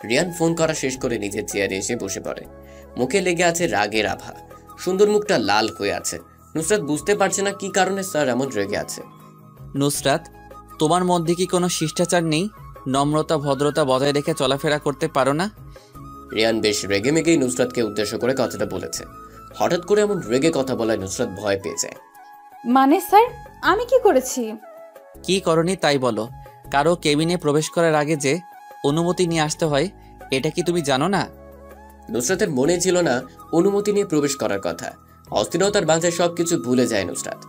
রিয়ান ফোন করা শেষ করে নিজের চেয়ারে এসে বসে পড়ে। মুখে লেগে আছে রাগের আভা, সুন্দর মুখটা লাল হয়ে আছে। নুসরাত বুঝতে পারছে না কি কারণে স্যার এমন রেগে আছে। নুসরাত, তোমার মধ্যে কি কোনো শিষ্টাচার নেই? নম্রতা ভদ্রতা বজায় রেখে চলাফেরা করতে পারো না? রিয়ান বেশ রেগে মেগেই নুসরাতকে উদ্দেশ্য করে কথাটা বলেছে। হঠাৎ করে এমন রেগে কথা বলায় নুসরাত ভয় পেয়ে যায়। মানে স্যার, আমি কি করেছি? কি করনি তাই বলো। কারো কেবিনে প্রবেশ করার আগে যে অনুমতি নিয়ে আসতে হয়, এটা কি তুমি জানো না? নুসরাতের মনে ছিল না অনুমতি নিয়ে প্রবেশ করার কথা। অস্থিরতার বাঁধায় সবকিছু ভুলে যায় নুসরাত।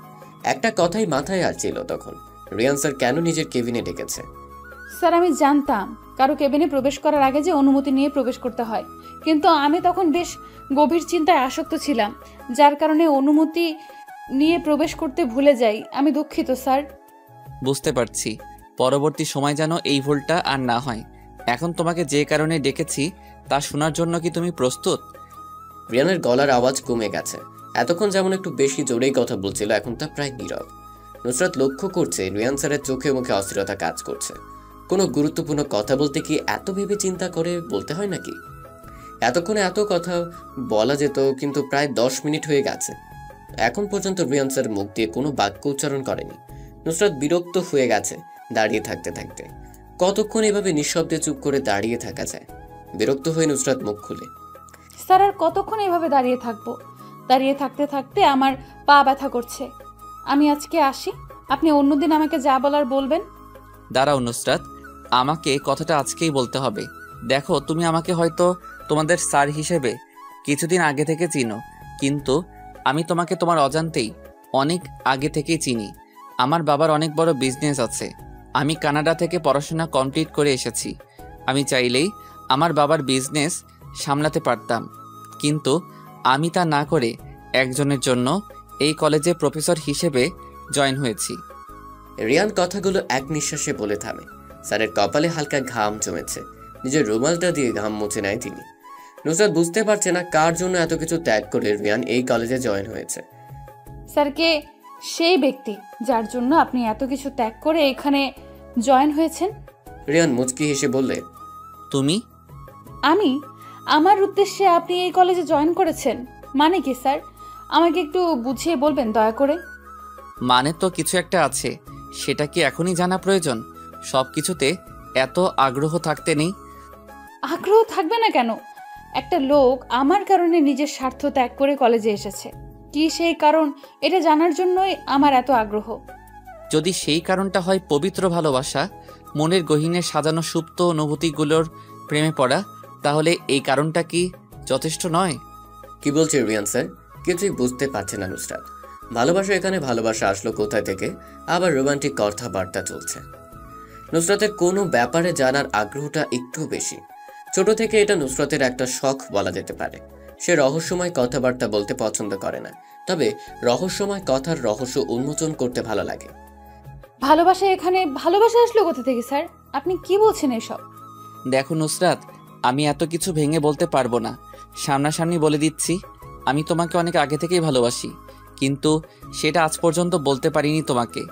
একটা কথাই মাথায় আসছিল তখন, রিয়ান স্যার কেন নিজের কেবিনে ডেকেছে। স্যার, আমি জানতাম কারো কেবিনে প্রবেশ করার আগে যে অনুমতি নিয়ে প্রবেশ করতে হয়, কিন্তু আমি তখন বেশ গভীর চিন্তায় আসক্ত ছিলাম, যার কারণে অনুমতি নিয়ে প্রবেশ করতে ভুলে যাই। আমি দুঃখিত স্যার। বুঝতে পারছি, পরবর্তী সময় যেন এই ভুলটা আর না হয়। এখন তোমাকে যে কারণে ডেকেছি তা শোনার জন্য কি তুমি প্রস্তুত? রিয়ানের গলার আওয়াজ কমে গেছে। এতক্ষণ যেমন একটু বেশি জোরেই কথা বলছিল, এখন তা প্রায় নীরব। নুসরাত লক্ষ্য করছে রিয়ান স্যারের চোখে মুখে অস্থিরতা কাজ করছে। কোনো গুরুত্বপূর্ণ কথা বলতে কি এত ভেবে চিন্তা করে বলতে হয় নাকি? এতক্ষণে এত কথা বলা যেত, কিন্তু প্রায় 10 মিনিট হয়ে গেছে। এখন পর্যন্ত রিয়ান স্যার মুখ দিয়ে কোনো বাক্য উচ্চারণ করেনি। নুসরাত বিরক্ত হয়ে গেছে দাঁড়িয়ে থাকতে থাকতে। কতক্ষণ এভাবে নিঃশব্দে চুপ করে দাঁড়িয়ে থাকা যায়? বিরক্ত হয়ে নুসরাত মুখ খুলে, স্যার, আর কতক্ষণ এভাবে দাঁড়িয়ে থাকবো? দাঁড়িয়ে থাকতে থাকতে আমার পা ব্যথা করছে। আমি আজকে আসি, আপনি অন্যদিন আমাকে যা বলার বলবেন। দাঁড়াও নুসরাত, আমাকে কথাটা আজকেই বলতে হবে। দেখো, তুমি আমাকে হয়তো তোমাদের স্যার হিসেবে কিছুদিন আগে থেকে চিনো, কিন্তু আমি তোমাকে তোমার অজান্তেই অনেক আগে থেকেই চিনি। আমার বাবার অনেক বড় বিজনেস আছে। আমি কানাডা থেকে পড়াশোনা কমপ্লিট করে এসেছি। আমি চাইলেই আমার বাবার বিজনেস সামলাতে পারতাম, কিন্তু আমি তা না করে একজনের জন্য এই কলেজে প্রফেসর হিসেবে জয়েন হয়েছি। রিয়ান কথাগুলো এক নিঃশ্বাসে বলে থামে। স্যারের কপালে হালকা ঘাম জমেছে। নিজের রুমালটা দিয়ে ঘাম মুছে নেয় তিনি। নুসরাত বুঝতে পারছে না কার জন্য এত কিছু ত্যাগ করে রিয়ান এই কলেজে জয়েন হয়েছে। স্যারকে সেই ব্যক্তি যার জন্য আপনি এত কিছু ত্যাগ করে এখানে জয়েন হয়েছেন। রিয়ান মুচকি হেসে বললে, তুমি? আমি? আমার উদ্দেশ্যে আপনি এই কলেজে জয়েন করেছেন মানে কি স্যার? আমাকে একটু বুঝিয়ে বলবেন দয়া করে। মানে তো কিছু একটা আছে, সেটা কি এখনই জানা প্রয়োজন? সব কিছুতে এত আগ্রহ থাকতে নেই। আগ্রহ থাকবে না কেন? একটা লোক আমার কারণে নিজের স্বার্থ ত্যাগ করে কলেজে এসেছে। কি সেই কারণ, এটা জানার জন্যই আমার এত আগ্রহ। যদি সেই কারণটা হয় পবিত্র ভালোবাসা, মনের গহীনে সাজানো সুপ্ত অনুভূতিগুলোর প্রেমে পড়া, তাহলে এই কারণটা কি যথেষ্ট নয়? কি বলছে রিয়ান স্যার? কিছুই বুঝতে পারছে না নুসরাত। ভালোবাসা, এখানে ভালোবাসা আসলো কোথায় থেকে? আবার রোমান্টিক কথাবার্তা চলছে। নুসরাতের কোনো ব্যাপারে জানার আগ্রহটা একটু বেশি। ছোট থেকে এটা নুসরাতের একটা শখ বলা যেতে পারে। সে রহস্যময় কথাবার্তা বলতে পছন্দ করে না, তবে রহস্যময় কথার রহস্য উন্মোচন করতে ভালো লাগে। ভালোবাসা, এখানে ভালোবাসা আসলো কোথা থেকে স্যার? আপনি কি বলছেন এসব? দেখো নুসরাত, আমি এত কিছু ভেঙে বলতে পারবো না। সামনাসামনি বলে দিচ্ছি, আমি তোমাকে অনেক আগে থেকেই ভালোবাসি, কিন্তু সেটা আজ পর্যন্ত বলতে পারিনি তোমাকে।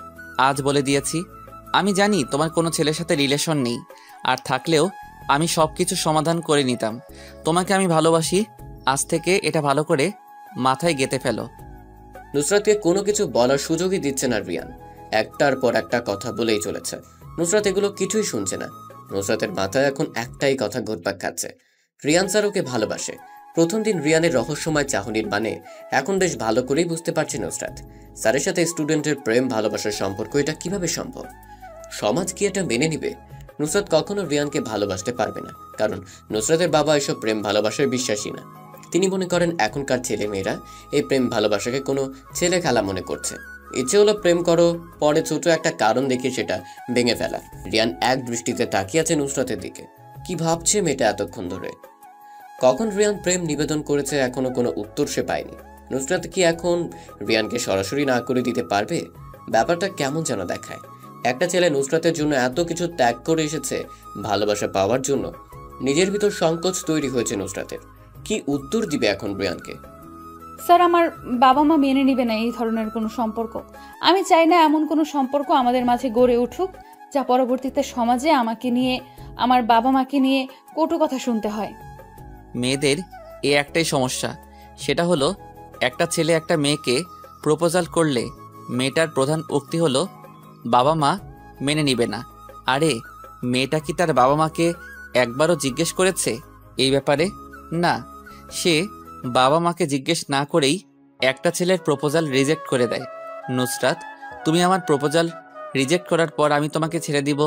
আজ বলে দিয়েছি। আমি জানি তোমার কোনো ছেলের সাথে রিলেশন নেই, আর থাকলেও আমি সব কিছু সমাধান করে নিতাম। তোমাকে আমি ভালোবাসি। আজ থেকে এটা ভালো করে মাথায় গেঁথে ফেলো। নুসরাতকে কোনো কিছু বলার সুযোগই দিচ্ছে না রিয়ান। একটার পর একটা কথা বলেই চলেছে। নুসরাত এগুলো কিছুই শুনছে না। নুসরাতের মাথায় এখন একটাই কথা ঘুরপাক খাচ্ছে, রিয়ান স্যার ওকে ভালোবাসে। প্রথম দিন রিয়ানের রহস্যময় চাহনির মানে এখন বেশ ভালো করেই বুঝতে পারছে নুসরাত। স্যারের সাথে স্টুডেন্টের প্রেম ভালোবাসার সম্পর্ক, এটা কিভাবে সম্ভব? সমাজ কি এটা মেনে নিবে? নুসরাত কখনো রিয়ানকে ভালোবাসতে পারবে না, কারণ নুসরাতের বাবা এসব প্রেম ভালোবাসায় বিশ্বাসী না। তিনি মনে করেন এখনকার ছেলে মেয়েরা এই প্রেম ভালোবাসাকে কোনো ছেলে খেলা মনে করছে। ইচ্ছে হলো প্রেম করো, পরে ছোট একটা কারণ দেখে সেটা ভেঙে ফেলা। রিয়ান এক দৃষ্টিতে তাকিয়ে আছে নুসরাতের দিকে। কি ভাবছে মেয়েটা এতক্ষণ ধরে? কখন রিয়ান প্রেম নিবেদন করেছে এখনো কোনো উত্তর সে পায়নি। নুসরাত কি এখন রিয়ানকে সরাসরি না করে দিতে পারবে? ব্যাপারটা কেমন যেন দেখায়। একটা ছেলে নুসরাতের জন্য এত কিছু ত্যাগ করে এসেছে ভালোবাসা পাওয়ার জন্য। নিজের ভিতর সংকোচ তৈরি হয়েছে নুসরাতের। কি উত্তর দিবে এখন রিয়ানকে? স্যার, আমার বাবা মা মেনে নিবে না এই ধরনের কোনো সম্পর্ক। আমি চাই না এমন কোনো সম্পর্ক আমাদের মাঝে গড়ে উঠুক যা পরবর্তীতে সমাজে আমাকে নিয়ে, আমার বাবা মাকে নিয়ে কটু কথা শুনতে হয়। মেয়েদের একটাই সমস্যা, সেটা হলো একটা ছেলে একটা মেয়েকে প্রপোজাল করলে মেয়েটার প্রধান উক্তি হলো বাবা মা মেনে নিবে না। আরে মেয়েটা কি তার বাবা মাকে একবারও জিজ্ঞেস করেছে এই ব্যাপারে? না, সে বাবা মাকে জিজ্ঞেস না করেই একটা ছেলের প্রপোজাল রিজেক্ট করে দেয়। নুসরাত, তুমি আমার প্রপোজাল রিজেক্ট করার পর আমি তোমাকে ছেড়ে দিব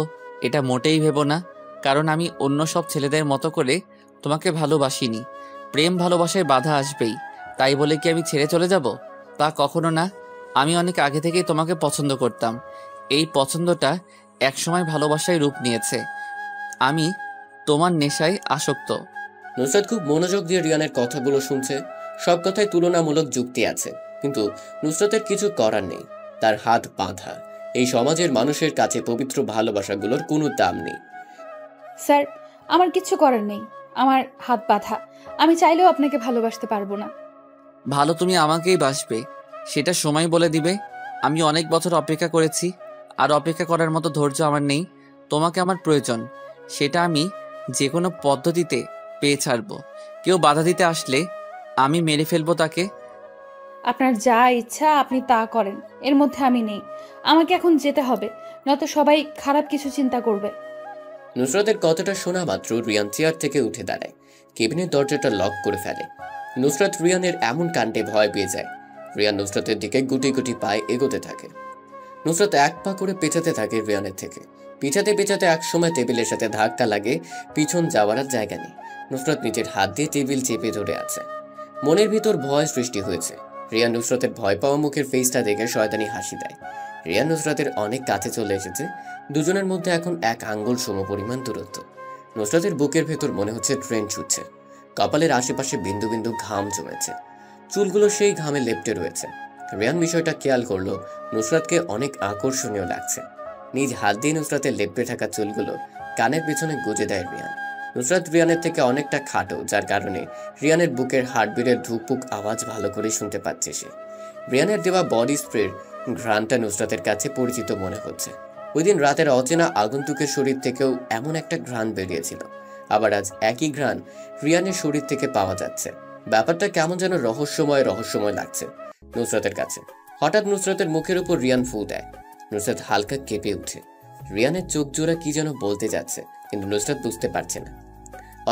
এটা মোটেই ভেবো না, কারণ আমি অন্য সব ছেলেদের মতো করে তোমাকে ভালোবাসিনি। প্রেম ভালোবাসায় বাধা আসবেই, তাই বলে কি আমি ছেড়ে চলে যাব? তা কখনো না। আমি অনেক আগে থেকেই তোমাকে পছন্দ করতাম। এই পছন্দটা একসময় ভালোবাসায় রূপ নিয়েছে। আমি তোমার নেশায় আসক্ত। নুসরাত খুব মনোযোগ দিয়ে রিয়ানের কথাগুলো শুনছে। সব কথায় তুলনামূলক যুক্তি আছে, কিন্তু নুসরাতের কিছু করার নেই। তার হাত বাঁধা। এই সমাজের মানুষের কাছে পবিত্র ভালোবাসাগুলোর কোনো দাম নেই। স্যার, আমার কিচ্ছু করার নেই। আমার হাত বাঁধা। আমি চাইলেও আপনাকে ভালোবাসতে পারবো না। ভালো তুমি আমাকেই বাসবে, সেটা সময় বলে দিবে। আমি অনেক বছর অপেক্ষা করেছি, আর অপেক্ষা করার মতো ধৈর্য আমার নেই। তোমাকে আমার প্রয়োজন, সেটা আমি যে কোনো পদ্ধতিতে পেয়ে ছাড়বো। কেউ বাধা দিতে আসলে আমি মেরে ফেলবো তাকে। আপনার যা ইচ্ছা আপনি তা করেন, এর মধ্যে আমি নেই। আমাকে এখন যেতে হবে, নয়তো সবাই খারাপ কিছু চিন্তা করবে। নুসরাতের কথাটা শোনা মাত্র রিয়ান চেয়ার থেকে উঠে দাঁড়ায়, কেবিনের দরজাটা লক করে ফেলে। নুসরাত রিয়ানের এমন কাণ্ডে ভয় পেয়ে যায়। রিয়ান নুসরাতের দিকে গুটি গুটি পায়ে এগোতে থাকে। নুসরাত এক পা করে পেছাতে থাকে রিয়ানের থেকে। পিছাতে পেছাতে একসময় টেবিলের সাথে ধাক্কা লাগে, পিছন যাওয়ার আর জায়গা নেই। নুসরাত নিজের হাত দিয়ে টেবিল চেপে ধরে আছে। মনের ভিতর ভয় সৃষ্টি হয়েছে। রিয়ান নুসরাতের ভয় পাওয়া মুখের ফেসটা দেখে শয়তানি হাসি দেয়। রিয়ান নুসরাতের অনেক কাছে চলে এসেছে। দুজনের মধ্যে এখন এক আঙ্গুল সমপরিমাণ দূরত্ব। নুসরাতের বুকের ভেতর মনে হচ্ছে ট্রেন ছুটছে। কপালের আশেপাশে বিন্দু বিন্দু ঘাম জমেছে। চুলগুলো সেই ঘামে লেপ্টে রয়েছে। রিয়ান বিষয়টা খেয়াল করলো, নুসরাতকে অনেক আকর্ষণীয় লাগছে। নিজ হাত দিয়ে নুসরাতের লেপ্টে থাকা চুলগুলো কানের পিছনে গুজে দেয় রিয়ান। নুসরাত রিয়ানের থেকে অনেকটা খাটো, যার কারণে রিয়ানের বুকের হার্টবিটের ধুকপুক আওয়াজ ভালো করে শুনতে পাচ্ছে সে। রিয়ানের দেওয়া বডি স্প্রের ঘ্রাণটা নুসরাতের কাছে পরিচিত মনে হচ্ছে। ওই দিন রাতের অচেনা আগন্তুকের শরীর থেকেও এমন একটা ঘ্রাণ বেরিয়েছিল, আবার আজ একই ঘ্রাণ রিয়ানের শরীর থেকে পাওয়া যাচ্ছে। ব্যাপারটা কেমন যেন রহস্যময় লাগছে নুসরাতের কাছে। হঠাৎ নুসরাতের মুখের উপর রিয়ান ফু দেয়। নুসরাত হালকা কেঁপে উঠে। রিয়ানের চোখ জোড়া কি যেন বলতে যাচ্ছে, কিন্তু নুসরাত বুঝতে পারছে না।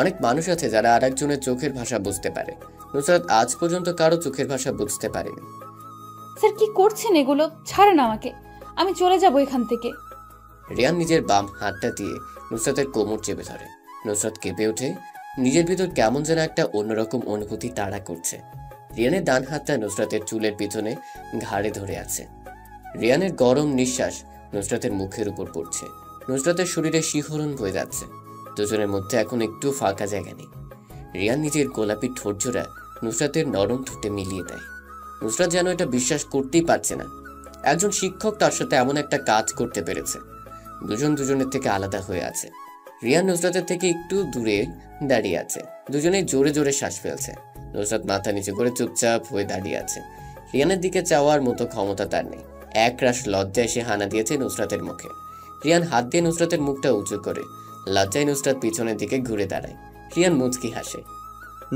অনেক মানুষ আছে যারা আরেকজনের চোখের ভাষা বুঝতে পারে। নুসরাত আজ পর্যন্ত কারো চোখের ভাষা বুঝতে পারেনি। স্যার, কি করছেন এগুলো? ছাড়েন আমাকে, আমি চলে যাব এখান থেকে। রিয়ান নিজের বাম হাতটা দিয়ে নুসরাতের কোমর চেপে ধরে। নুসরাত কেঁপে ওঠে। নিজের ভিতর কেমন যেন একটা অন্যরকম অনুভূতি তাড়া করছে। রিয়ানের ডান হাতটা নুসরাতের চুলের পিছনে ঘাড়ে ধরে আছে। রিয়ানের গরম নিঃশ্বাস নুসরাতের মুখের উপর পড়ছে। নুসরাতের শরীরে শিহরণ বয়ে যাচ্ছে। দুজনের মধ্যে এখন একটু ফাঁকা জায়গা নেই। রিয়ান নিজের গোলাপি ঠোঁট জোড়া নুসরাতের নরম ঠোঁটে মিলিয়ে দেয়। নুসরাত যেন এটা বিশ্বাস করতেই পারছে না। একজন শিক্ষক তার সাথে এমন একটা কাজ করতে পেরেছে। দুজন দুজনের থেকে আলাদা হয়ে আছে। রিয়ান নুসরাতের থেকে একটু দূরে দাঁড়িয়ে আছে। দুজনেই জোরে জোরে শ্বাস ফেলছে। নুসরাত মাথা নিচু করে চুপচাপ হয়ে দাঁড়িয়ে আছে। রিয়ানের দিকে চাওয়ার মতো ক্ষমতা তার নেই। একরাশ লজ্জায় সে হানা দিয়েছে নুসরাতের মুখে। রিয়ান হাত দিয়ে নুসরাতের মুখটা উঁচু করে। লজ্জায় নুসরাত পিছনের দিকে ঘুরে দাঁড়ায়। রিয়ান মুচকি হাসে।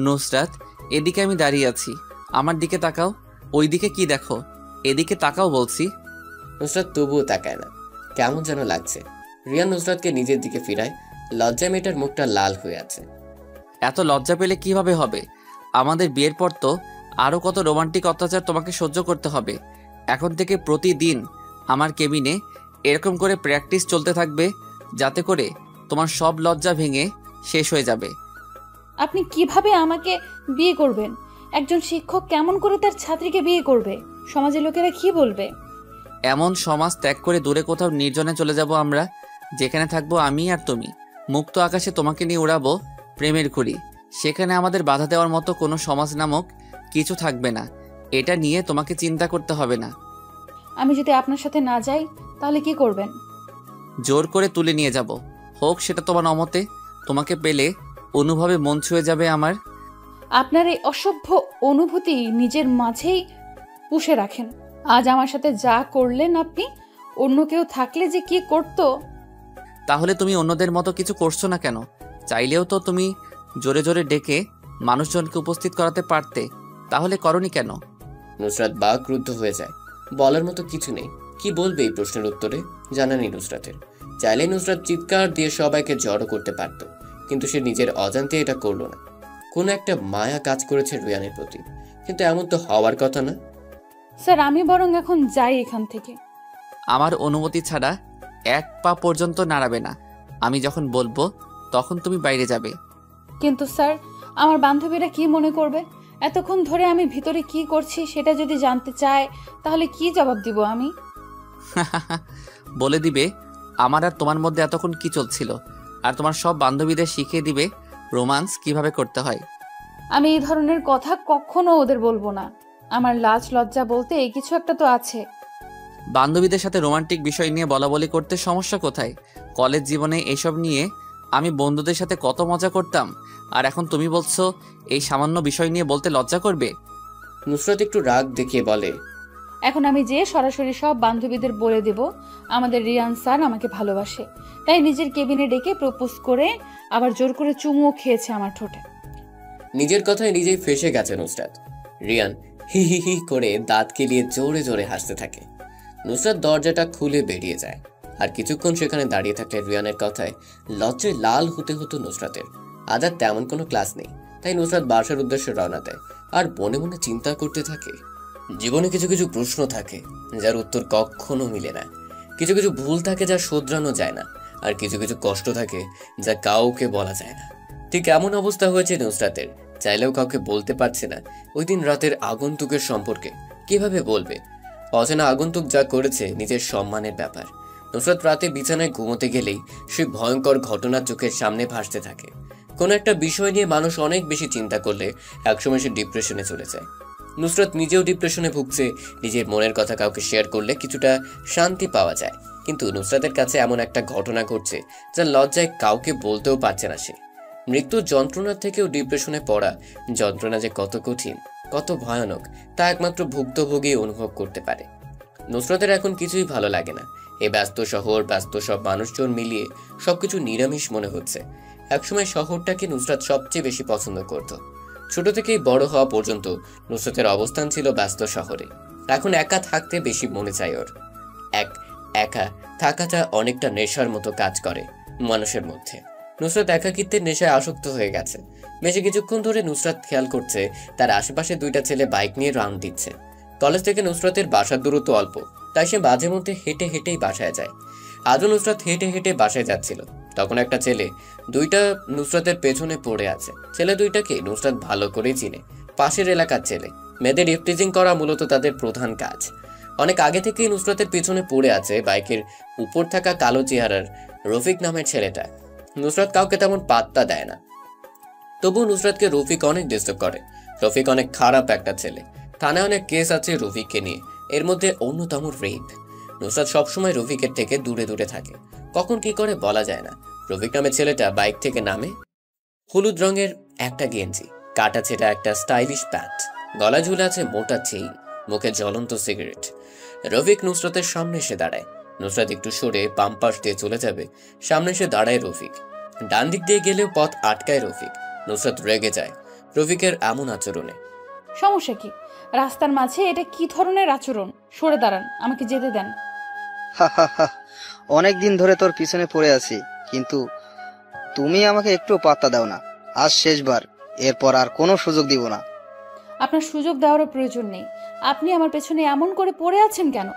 নুসরাত, এদিকে আমি দাঁড়িয়ে আছি, আমার দিকে তাকাও। ওই দিকে কি দেখো? এদিকে তাকাও বলছি। নুসরাত তবুও তাকায় না, কেমন যেন লাগছে। রিয়ান নুসরাতকে নিজের দিকে ফিরায়। লজ্জায় মেয়েটার মুখটা লাল হয়ে আছে। এত লজ্জা পেলে কিভাবে হবে? আমাদের বিয়ের পর তো আরও কত রোমান্টিক অত্যাচার তোমাকে সহ্য করতে হবে। এখন থেকে প্রতিদিন আমার কেবিনে এরকম করে প্র্যাকটিস চলতে থাকবে, যাতে করে তোমার সব লজ্জা ভেঙে শেষ হয়ে যাবে। আপনি কিভাবে আমাকে বিয়ে করবেন? একজন শিক্ষক কেমন করে তার ছাত্রীকে বিয়ে করবে? সমাজের লোকেরা কি বলবে? এমন সমাজ ত্যাগ করে দূরে কোথাও নির্জনে চলে যাব আমরা, যেখানে থাকবো আমি আর তুমি। মুক্ত আকাশে তোমাকে নিয়ে উড়াবো প্রেমের ঘুড়ি। সেখানে আমাদের বাধা দেওয়ার মতো কোনো সমাজ নামক কিছু থাকবে না। এটা নিয়ে তোমাকে চিন্তা করতে হবে না। আমি যদি আপনার সাথে না যাই তাহলে কি করবেন? জোর করে তুলে নিয়ে যাব, হোক সেটা তোমার অমতে। তোমাকে পেলে অনুভবে মন ছুঁয়ে যাবে আমার। আপনার এই অসভ্য অনুভূতি নিজের মাঝেই পুষে রাখেন। আজ আমার সাথে যা করলেন আপনি, অন্য কেউ থাকলে যে কি করতো। তাহলে তুমি অন্যদের মতো কিছু করছো না কেন? চাইলেও তো তুমি জোরে জোরে ডেকে মানুষজনকে উপস্থিত করাতে পারতে, তাহলে করনি কেন? নুসরাত বাকরুদ্ধ হয়ে যায়। বলার মতো কিছু নেই। কি বলবে এই প্রশ্নের উত্তরে? জানা নেই নুসরাতের। চাইলে নুসরাত চিৎকার দিয়ে সবাইকে জড়ো করতে পারত, কিন্তু সে নিজের অজান্তে এটা করলো না। কোনো একটা মায়া কাজ করেছে রিয়ানের প্রতি, কিন্তু এমন তো হওয়ার কথা না। স্যার, আমি বরং এখন যাই এখান থেকে। আমার অনুমতি ছাড়া এক পা পর্যন্ত নাড়াবে না। আমি যখন বলবো তখন তুমি বাইরে যাবে। কিন্তু স্যার, আমার বান্ধবীরা কি মনে করবে? এতক্ষণ ধরে আমি ভিতরে কি করছি সেটা যদি জানতে চায়, তাহলে কি জবাব দিব আমি? বলে দিবে আমার আর তোমার মধ্যে এতক্ষণ কি চলছিল, আর তোমার সব বান্ধবীদের শিখিয়ে দিবে রোমান্স কিভাবে করতে হয়। আমি এই ধরনের কথা কখনো ওদের বলবো না। আমার লাজ লজ্জা বলতে এই কিছু একটা তো আছে। বান্ধবীদের সাথে রোমান্টিক বিষয় নিয়ে বলাবলি করতে সমস্যা কোথায়? কলেজ জীবনে এসব নিয়ে আমি বন্ধুদের সাথে কত মজা করতাম, আর এখন তুমি বলছো এই সামান্য বিষয় নিয়ে বলতে লজ্জা করবে? নুসরাত একটু রাগ দেখিয়ে বলে, এখন আমি যে সরাসরি সব বান্ধবীদের বলে দেব আমাদের রিয়ান স্যার আমাকে ভালোবাসে, তাই নিজের কেবিনে ডেকে প্রপোজ করে আবার জোর করে চুমুও খেয়েছে আমার ঠোঁটে। নিজের কথায় নিজেই ফেঁসে গেছে নুসরাত। রিয়ান হি হি হি করে দাঁত কেলিয়ে জোরে জোরে হাসতে থাকে। নুসরাত দরজাটা খুলে বেরিয়ে যায়। আর কিছুক্ষণ সেখানে দাঁড়িয়ে থাকলে রিয়ানের কথায় লজ্জায় লাল হতে হতো নুসরাতের। আজ আর তেমন কোনো ক্লাস নেই, তাই নুসরাত বাসার উদ্দেশ্যে রওনা দেয়। আর মনে মনে চিন্তা করতে থাকে, জীবনে কিছু কিছু প্রশ্ন থাকে যার উত্তর কখনো মিলে না। কিছু কিছু ভুল থাকে যা শোধরানো যায় না, আর কিছু কিছু কষ্ট থাকে যা কাউকে বলা যায় না। ঠিক এমন অবস্থা হয়েছে নুসরাতের। চাইলেও কাউকে বলতে পারছে না ওই দিন রাতের আগন্তুকের সম্পর্কে। কিভাবে বলবে? অচেনা আগন্তুক যা করেছে নিজের সম্মানের ব্যাপার। নুসরাত রাতে বিছানায় ঘুমোতে গেলেই সেই ভয়ঙ্কর ঘটনার চোখের সামনে ভাসতে থাকে। কোনো একটা বিষয় নিয়ে মানুষ অনেক বেশি চিন্তা করলে একসময় সে ডিপ্রেশনে চলে যায়। নুসরাত নিজেও ডিপ্রেশনে ভুগছে। নিজের মনের কথা কাউকে শেয়ার করলে কিছুটা শান্তি পাওয়া যায়, কিন্তু নুসরাতের কাছে এমন একটা ঘটনা ঘটছে যা লজ্জায় কাউকে বলতেও পারছে না সে। মৃত্যুর যন্ত্রণার থেকেও ডিপ্রেশনে পড়া যন্ত্রণা যে কত কঠিন, কত ভয়ানক, তা একমাত্র ভুক্তভোগী অনুভব করতে পারে। নুসরাতের এখন কিছুই ভালো লাগে না। এই ব্যস্ত শহর, ব্যস্ত সব মানুষজন মিলিয়ে সবকিছু নিরামিষ মনে হচ্ছে। একসময় শহরটাকে নুসরাত সবচেয়ে বেশি পছন্দ করত। ছোট থেকেই বড় হওয়া পর্যন্ত নুসরাতের অবস্থান ছিল ব্যস্ত শহরে। এখন একা থাকতে বেশি মনে চায় ওর। একা থাকাটা অনেকটা নেশার মতো কাজ করে মানুষের মধ্যে। নুসরাত একাকিত্বের নেশায় আসক্ত হয়ে গেছে। বেশি কিছুক্ষণ ধরে নুসরাত খেয়াল করছে তার আশেপাশে দুইটা ছেলে বাইক নিয়ে রাউন্ড দিচ্ছে। কলেজ থেকে নুসরাতের বাসার দূরত্ব অল্প, তাই সে মাঝে মধ্যে হেঁটে হেঁটেই বাসায় যায়। আজও নুসরাত হেঁটে হেঁটে বাসায় যাচ্ছিল, তখন একটা ছেলে দুইটা নুসরাতের পেছনে পড়ে আছে। ছেলে দুইটাকে নুসরাত ভালো করেই চিনে, পাশের এলাকার ছেলে। মেয়েদের ইফটিজিং করা মূলত তাদের প্রধান কাজ। অনেক আগে থেকেই নুসরাতের পেছনে পড়ে আছে বাইকের উপর থাকা কালো চেহারার রফিক নামের ছেলেটা। নুসরাত কাউকে তেমন পাত্তা দেয় না, তবু নুসরাতকে রফিক অনেক ডিস্টার্ব করে। রফিক অনেক খারাপ একটা ছেলে। থানায় অনেক কেস আছে রফিককে নিয়ে, এর মধ্যে অন্যতম রেপ। নুসরাত সবসময় রফিকের থেকে দূরে দূরে থাকে। কখন কি করে বলা যায় না। রফিক নামের ছেলেটা বাইক থেকে নামে। হলুদ রঙের একটা গেঞ্জি, কাটা ছেঁড়া একটা স্টাইলিশ প্যান্ট, গলা ঝুলে আছে মোটা চেইন, মুখে জ্বলন্ত সিগারেট। রফিক নুসরাতের সামনে এসে দাঁড়ায়। নুসরাত একটু সরে বাম পাশ দিয়ে চলে যাবে, সামনে এসে দাঁড়ায় রফিক। ডান দিক দিয়ে গেলেও পথ আটকায় রফিক। নুসরাত রেগে যায় রফিকের এমন আচরণে। সমস্যা কি? রাস্তার মাঝে এটা কি ধরনের আচরণ? সরে দাঁড়ান, আমাকে যেতে দেন। অনেক দিন ধরে তোর পিছনে পড়ে আছি, কিন্তু তুমি আমাকে একটু পাত্তা দাও না। আজ শেষবার, এরপর আর কোনো সুযোগ দিব না। আপনার সুযোগ দেওয়ারও প্রয়োজন নেই। আপনি আমার পেছনে এমন করে পড়ে আছেন কেন?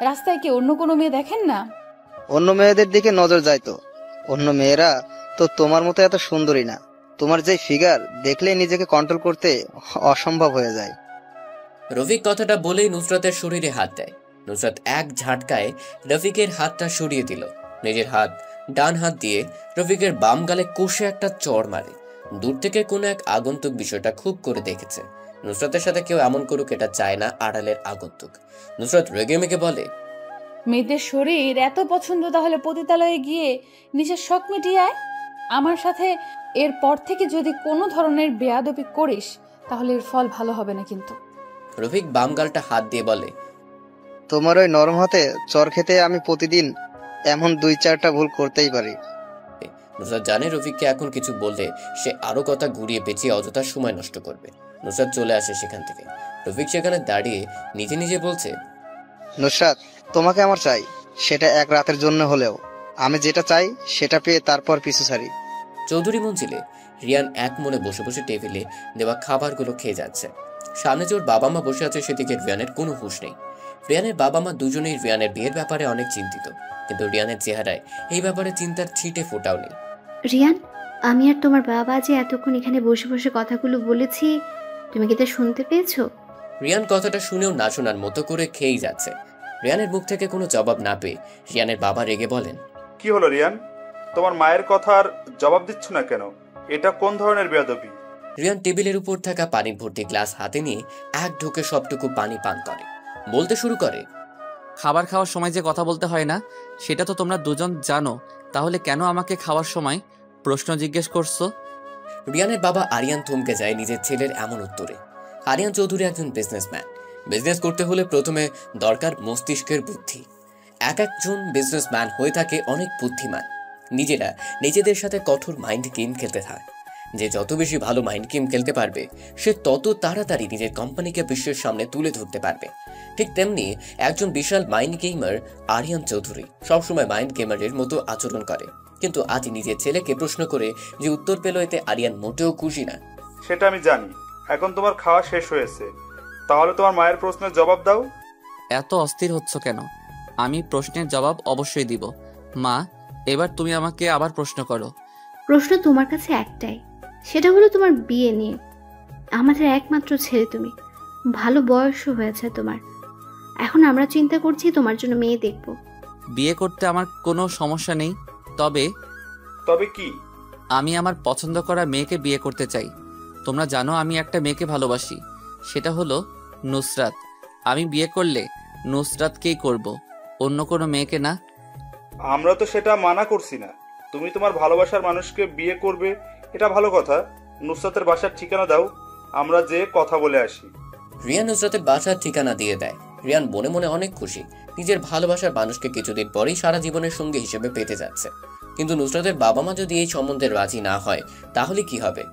রাস্তায় কি অন্য কোনো মেয়ে দেখেন না? অন্য মেয়েদের দিকে নজর যায় তো? অন্য মেয়েরা তো তোমার মতো এত সুন্দরী না। তোমার যে ফিগার দেখলেই নিজেকে কন্ট্রোল করতে অসম্ভব হয়ে যায়। রফিক কথাটা বলেই নুসরাতের শরীরে হাত দেয়। নুসরাত এক ঝাটকায় রফিকের হাতটা সরিয়ে দিল। নিজের হাত ডান হাত দিয়ে রফিকের বাম গালে কষে একটা চড় মারে। দূর থেকে কোনো এক আগন্তুক বিষয়টা খুব করে দেখেছে। নুসরাতের সাথে কেউ এমন করুক এটা চায় না আড়ালের আগন্তুক। নুসরাত রেগে মেগে বলে, মেয়েদের শরীর এত পছন্দ, তাহলে পতিতালয়ে গিয়ে নিজের শখ মিটিয়ে আয়। আমার সাথে এরপর থেকে যদি কোনো ধরনের বেয়াদবি করিস তাহলে এর ফল ভালো হবে না কিন্তু। রফিক বাম গালটা হাত দিয়ে বলে, তোমার ওই নরম হাতে চর খেতে আমি প্রতিদিন এমন 2-4টা ভুল করতেই পারি। নুসরাত জানে রফিককে এখন কিছু বললে সে আরো কথা ঘুরিয়ে পেঁচিয়ে অযথা সময় নষ্ট করবে। নুসরাত চলে আসে সেখান থেকে। রফিক সেখানে দাঁড়িয়ে নিজে নিজে বলছে, নুসরাত, তোমাকে আমার চাই, সেটা এক রাতের জন্য হলেও। আমি যেটা চাই সেটা পেয়ে তারপর পিছু ছাড়ি। চৌধুরী মঞ্জিলে রিয়ান এক মনে বসে বসে টেবিলে দেওয়া খাবারগুলো খেয়ে যাচ্ছে। সামনে যে ওর বাবা মা বসে আছে সেদিকে রিয়ানের কোনো হুঁশ নেই। রিয়ানের বাবা মা দুজনেই রিয়ানের বিয়ের ব্যাপারে অনেক চিন্তিত, কিন্তু রিয়ানের চেহারায় এই ব্যাপারে চিন্তার ছিটে ফোটাও নেই। রিয়ান, আমি আর তোমার বাবা যে এতক্ষণ এখানে বসে বসে কথাগুলো বলেছি, তুমি কি তা শুনতে পেয়েছো? রিয়ান কথাটা শুনেও না শোনার মতো করে খেয়েই যাচ্ছে। রিয়ানের মুখ থেকে কোনো জবাব না পেয়ে রিয়ানের বাবা রেগে বলেন, কি হলো রিয়ান, তোমার মায়ের কথার জবাব দিচ্ছ না কেন? এটা কোন ধরনের বেয়াদবি? রিয়ান টেবিলের উপর থাকা পানি ভর্তি গ্লাস হাতে নিয়ে এক ঢোকে সবটুকু পানি পান করে। বলতে শুরু করে, খাবার খাওয়ার সময় যে কথা বলতে হয় না সেটা তো তোমরা দুজন জানো, তাহলে কেন আমাকে খাওয়ার সময় প্রশ্ন জিজ্ঞেস করছো? রিয়ানের বাবা আরিয়ান থমকে যায় নিজের ছেলের এমন উত্তরে। আরিয়ান চৌধুরী একজন বিজনেসম্যান। বিজনেস করতে হলে প্রথমে দরকার মস্তিষ্কের বুদ্ধি। এক একজন বিজনেসম্যান হয়ে থাকে অনেক বুদ্ধিমান। নিজেরা নিজেদের সাথে কঠোর মাইন্ড গেম খেলতে থাকে। যে যত বেশি ভালো মাইন্ড গেম খেলতে পারবে সে তত তাড়াতাড়ি নিজের কোম্পানিকে বিশ্বের সামনে তুলে ধরতে পারবে। ঠিক তেমনি একজন বিশাল মাইন্ড গেমার আরিয়ান চৌধুরী সবসময় মাইন্ড গেমারের মতো আচরণ করে, কিন্তু আজ নিজের ছেলেকে প্রশ্ন করে যে উত্তর পেল এতে আরিয়ান মোটেও খুশি না। সেটা আমি জানি। এখন তোমার খাওয়া শেষ হয়েছে, তাহলে তোমার মায়ের প্রশ্নের জবাব দাও। এত অস্থির হচ্ছ কেন? আমি প্রশ্নের জবাব অবশ্যই দিব। মা, এবার তুমি আমাকে আবার প্রশ্ন করো। প্রশ্ন তোমার কাছে একটাই, সেটা হলো তোমার বিয়ে নিয়ে। আমাদের একমাত্র ছেলে তুমি, ভালো বয়সও হয়েছে তোমার। এখন আমরা চিন্তা করছি তোমার জন্য মেয়ে দেখব। বিয়ে করতে আমার কোনো সমস্যা নেই, তবে তবে কি? আমি আমার পছন্দ করা মেয়েকে বিয়ে করতে চাই। তোমরা জানো আমি একটা মেয়েকে ভালোবাসি, সেটা হলো নুসরাত। আমি বিয়ে করলে নুসরাতকেই করব, অন্য কোনো মেয়েকে না। আমরা তো সেটা মানা করছি না। তুমি তোমার ভালোবাসার মানুষকে বিয়ে করবে, এটা ভালো কথা। নুসরাতের বাসার ঠিকানা দাও, আমরা যে কথা বলে আসি। রিয়ান নুসরাতের বাসার ঠিকানা দিয়ে দেয়। রিয়ান মনে মনে অনেক খুশি, নিজের ভালোবাসার মানুষকে কিছুদিন পরেই সারা জীবনের সঙ্গী হিসেবে পেতে যাচ্ছে। কিন্তু নুসরাতের বাবা মা যদি এই সম্বন্ধে রাজি না হয় তাহলে কি হবে?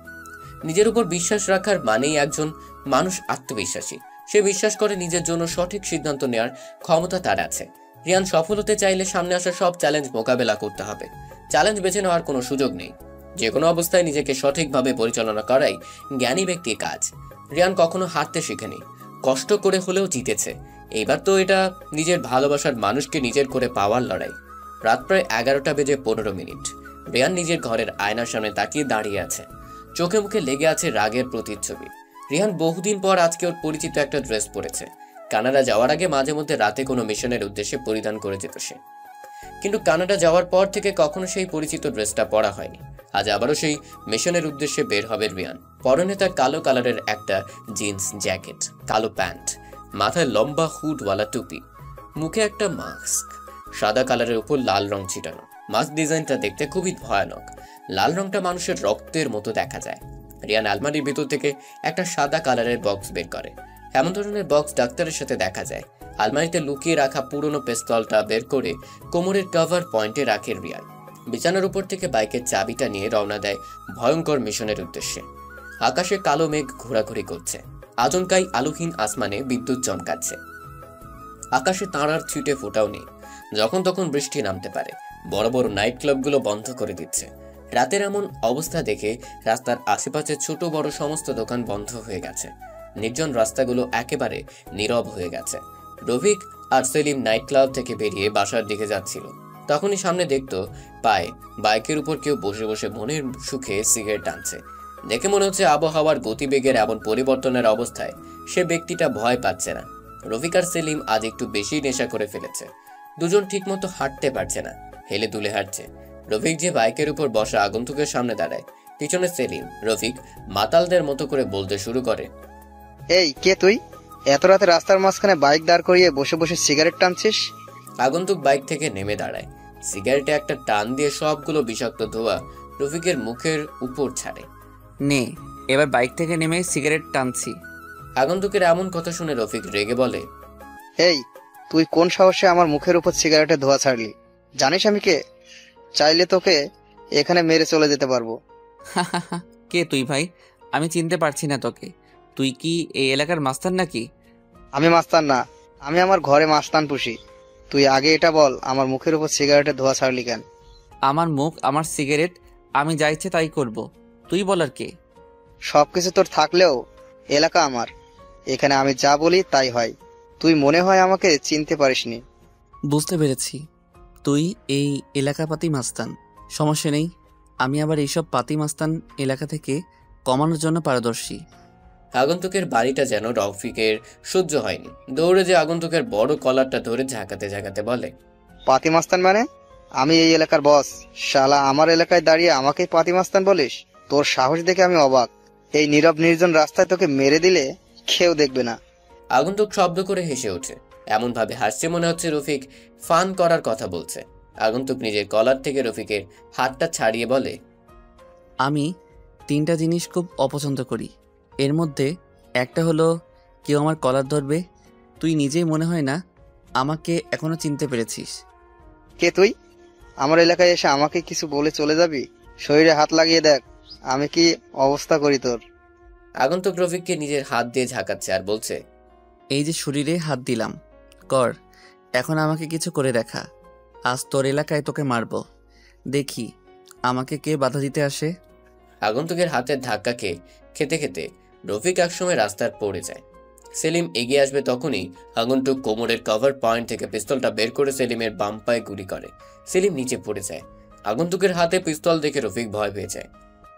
নিজের উপর বিশ্বাস রাখার মানেই একজন মানুষ আত্মবিশ্বাসী। সে বিশ্বাস করে নিজের জন্য সঠিক সিদ্ধান্ত নেওয়ার ক্ষমতা তার আছে। রিয়ান সফল হতে চাইলে সামনে আসা সব চ্যালেঞ্জ মোকাবেলা করতে হবে। চ্যালেঞ্জ বেছে নেওয়ার কোনো সুযোগ নেই। যে কোনো অবস্থায় নিজেকে সঠিকভাবে পরিচালনা করাই জ্ঞানী ব্যক্তির কাজ। রিয়ান কখনো হারতে শেখেনি, কষ্ট করে হলেও জিতেছে। এইবার তো এটা নিজের ভালোবাসার মানুষকে নিজের করে পাওয়ার লড়াই। রাত প্রায় 11:15। রিয়ান নিজের ঘরের আয়নার সামনে তাকিয়ে দাঁড়িয়ে আছে। চোখে মুখে লেগে আছে রাগের প্রতিচ্ছবি। রিয়ান বহুদিন পর আজকে ওর পরিচিত একটা ড্রেস পরেছে। কানাডা যাওয়ার আগে মাঝে মধ্যে রাতে কোনো মিশনের উদ্দেশ্যে পরিধান করে যেত সে, কিন্তু কানাডা যাওয়ার পর থেকে কখনো সেই পরিচিত ড্রেসটা পরা হয়নি। আজ আবারও সেই মিশনের উদ্দেশ্যে বের হবে রিয়ান। পরনে তার কালো কালারের একটা জিন্স জ্যাকেট, কালো প্যান্ট, মাথায় লম্বা হুডওয়ালা টুপি, মুখে একটা মাস্ক, সাদা কালারের উপর লাল রং ছিটানো। মাস্ক ডিজাইনটা দেখতে খুবই ভয়ানক। লাল রংটা মানুষের রক্তের মতো দেখা যায়। রিয়ান আলমারির ভিতর থেকে একটা সাদা কালারের বক্স বের করে। এমন ধরনের বক্স ডাক্তারের সাথে দেখা যায়। আলমারিতে লুকিয়ে রাখা পুরনো পিস্তলটা বের করে কোমরের কভার পয়েন্টে রাখে রিয়ান। বিছানার উপর থেকে বাইকের চাবিটা নিয়ে রওনা দেয় ভয়ঙ্কর মিশনের উদ্দেশ্যে। আকাশে কালো মেঘ ঘোরাঘুরি করছে। আচমকাই আলোহীন আসমানে বিদ্যুৎ চমকাচ্ছে। আকাশে তারার ছিটে ফোটাও নেই। যখন তখন বৃষ্টি নামতে পারে। বড় বড় নাইট ক্লাবগুলো বন্ধ করে দিচ্ছে। রাতের এমন অবস্থা দেখে রাস্তার আশেপাশে ছোট বড় সমস্ত দোকান বন্ধ হয়ে গেছে। নির্জন রাস্তাগুলো একেবারে নীরব হয়ে গেছে। রফিক আর সেলিম নাইট ক্লাব থেকে বেরিয়ে বাসার দিকে যাচ্ছিল। তখনই সামনে দেখতো পায়ে বাইকের উপর কেউ বসে বসে মনের সুখে সিগারেট টানছে। দেখে মনে হচ্ছে আবহাওয়ার গতিবেগের এমন পরিবর্তনের অবস্থায় সে ব্যক্তিটা ভয় পাচ্ছে না। রফিক আর সেলিম আজ একটু বেশি নেশা করে ফেলেছে। দুজন ঠিকমতো হাঁটতে পারছে না, হেলে দুলে হাঁটছে। রফিক যে বাইকের উপর বসা আগন্তুকের সামনে দাঁড়ায়, পিছনে সেলিম। রফিক মাতালদের মতো করে বলতে শুরু করে, এই কে তুই? এত রাতে রাস্তার মাঝখানে বাইক দাঁড় করিয়ে বসে বসে সিগারেট টানছিস? আগন্তুক বাইক থেকে নেমে দাঁড়ায়। সিগারেটে একটা টান দিয়ে সবগুলো বিষাক্ত ধোঁয়া রফিকের মুখের উপর ছাড়ে। নে, এবার বাইক থেকে নেমে সিগারেট টানছি। আগন্তুকের এমন কথা শুনে রফিক রেগে বলে, এই তুই কোন সাহসে আমার মুখের উপর সিগারেটের ধোঁয়া ছাড়লি? জানিস আমি কে? চাইলে তোকে এখানে মেরে চলে যেতে পারবো। কে তুই ভাই? আমি চিনতে পারছি না তোকে। তুই কি এই এলাকার মাস্তান নাকি? আমি মাস্তান না, আমি আমার ঘরে মাস্তান পুষি। তুই আগে এটা বল, আমার মুখের উপর সিগারেটের ধোঁয়া ছাড়লি কেন? আমার মুখ, আমার সিগারেট, আমি যা ইচ্ছে তাই করব। তুই বলার কে? সবকিছু তোর থাকলেও এলাকা আমার। এখানে আমি যা বলি তাই হয়। তুই মনে হয় আমাকে চিনতে পারিসনি। বুঝতে পেরেছি, তুই এই এলাকাপাতি মাস্তান। সমস্যা নেই, আমি আবার এইসব পাতি মাস্তান এলাকা থেকে কমানোর জন্য পারদর্শী। আগন্তুকের বাড়িটা যেন রফিকের সহ্য হয়নি। দৌড়ে যে আগন্তুকের বড় কলারটা ধরে ঝাঁকাতে ঝাঁকাতে বলে, পাতি মাস্তান মানে? আমি এই এলাকার বস, শালা আমার এলাকায় দাঁড়িয়ে আমাকেই পাতি মাস্তান বলিস? তোর সাহস দেখে আমি অবাক। এই নীরব নির্জন রাস্তায় তোকে মেরে দিলে কেউ দেখবে না। আগন্তুক শব্দ করে হেসে ওঠে। এমন ভাবে হাসছে মনে হচ্ছে রফিক ফান করার কথা বলছে। আগন্তুক নিজের কলার থেকে রফিকের হাতটা ছাড়িয়ে বলে, আমি 3টা জিনিস খুব অপছন্দ করি। এর মধ্যে একটা হলো কেউ আমার কলার ধরবে। তুই নিজেই মনে হয় না আমাকে এখনো চিনতে পেরেছিস। কে তুই? আমার এলাকায় এসে আমাকে কিছু বলে চলে যাবি? শরীরে হাত লাগিয়ে দেখ আমি কি অবস্থা করি তোর। আগন্তুক রফিককে নিজের হাত দিয়ে ঝাঁকাচ্ছে আর বলছে, এই যে শরীরে হাত দিলাম, কর। এখন আমাকে কিছু করে দেখা। আজ তোর এলাকায় তোকে মারবো, দেখি আমাকে কে বাধা দিতে আসে। আগন্তুকের হাতের ধাক্কা খেতে খেতে রফিক একসময় রাস্তার পড়ে যায়। সেলিম এগিয়ে আসবে তখনই আগন্তুক কোমরের কভার পয়েন্ট থেকে পিস্তলটা বের করে সেলিমের বাম পায়ে গুলি করে। সেলিম নিচে পড়ে যায়। আগন্তুকের হাতে পিস্তল দেখে রফিক ভয় পেয়ে যায়।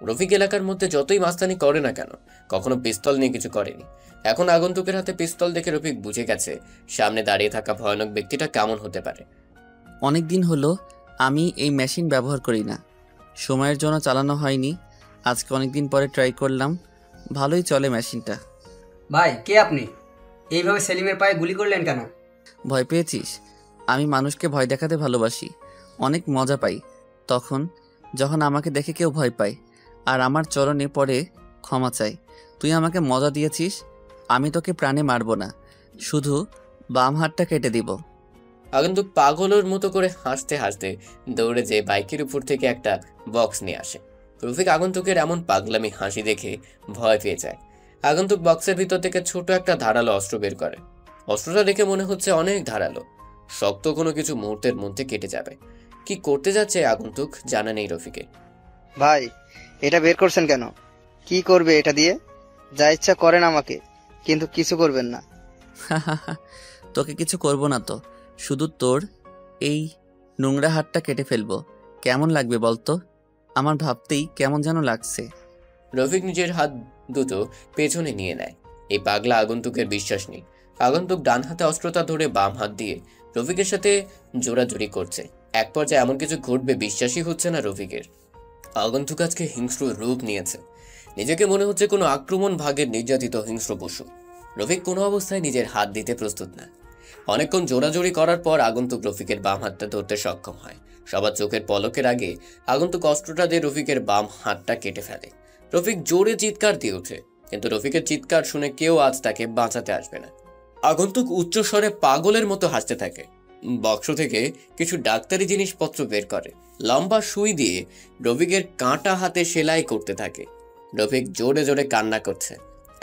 রফিক এলাকার মধ্যে যতই মাস্তানি করে না কেন, কখনো পিস্তল নিয়ে কিছু করেনি। এখন আগন্তুকের হাতে পিস্তল দেখে রফিক বুঝে গেছে সামনে দাঁড়িয়ে থাকা ভয়ানক ব্যক্তিটা কেমন হতে পারে। অনেক দিন হলো আমি এই মেশিন ব্যবহার করি না, সময়ের জন্য চালানো হয়নি। আজকে অনেকদিন পরে ট্রাই করলাম, ভালোই চলে মেশিনটা। ভাই, কে আপনি? এইভাবে সেলিমের পায়ে গুলি করলেন কেন? ভয় পেয়েছিস? আমি মানুষকে ভয় দেখাতে ভালোবাসি, অনেক মজা পাই তখন যখন আমাকে দেখে কেউ ভয় পায় আর আমার চরণে পড়ে ক্ষমা চাই। তুই আমাকে মজা দিয়েছিস, আমি তোকে প্রাণে মারব না, শুধু বাম হাতটা কেটে দিব। আগন্তুক পাগলের মতো করে হাসতে হাসতে দৌড়ে যেয়ে বাইকের উপর থেকে একটা বক্স নিয়ে আসে। রফিক আগন্তুকের এমন পাগলামি হাসি দেখে ভয় পেয়ে যায়। আগন্তুক বক্সের ভিতর থেকে ছোট একটা ধারালো অস্ত্র বের করে। অস্ত্রটা দেখে মনে হচ্ছে অনেক ধারালো, শক্ত কোনো কিছু মুহূর্তের মধ্যে কেটে যাবে। কি করতে যাচ্ছে আগন্তুক জানা নেই রফিকের। ভাই, এটা বের করছেন কেন? কি করবে এটা দিয়ে? যা ইচ্ছা করেন আমাকে, কিন্তু কিছু করবেন না। তোকে কিছু করব না তো, শুধু তোর এই নোংরা হাতটা কেটে ফেলবো। কেমন লাগবে বলতো? আমার ভাবতেই কেমন যেন লাগছে। রফিক নিজের হাত দুটো পেছনে নিয়ে নেয়। এই পাগলা আগন্তুকের বিশ্বাস নেই। আগন্তুক ডান হাতে অস্ত্রটা ধরে বাম হাত দিয়ে রফিকের সাথে জোরাজুরি করছে। এক পর্যায়ে এমন কিছু ঘটবে বিশ্বাসই হচ্ছে না রফিকের। আগন্তুক আজকে হিংস্র রূপ নিয়েছে। নিজেকে মনে হচ্ছে কোনো আক্রমণ ভাগের নির্যাতিত হিংস্র পশু। রফিক কোনো অবস্থায় নিজের হাত দিতে প্রস্তুত না। অনেকক্ষণ জোরাজুরি করার পর আগন্তুক রফিকের বাম হাতটা ধরতে সক্ষম হয়। সবার চোখের পলকের আগে আগন্তুক অস্ত্রটা দিয়ে রফিকের বাম হাতটা কেটে ফেলে। রফিক জোরে চিৎকার দিয়ে ওঠে, কিন্তু রফিকের চিৎকার শুনে কেউ আজ তাকে বাঁচাতে আসবে না। আগন্তুক উচ্চস্বরে পাগলের মতো হাসতে থাকে। বক্স থেকে কিছু ডাক্তারি জিনিসপত্র বের করে, লম্বা সুই দিয়ে রফিকের কাঁটা হাতে সেলাই করতে থাকে। রফিক জোরে জোরে কান্না করছে।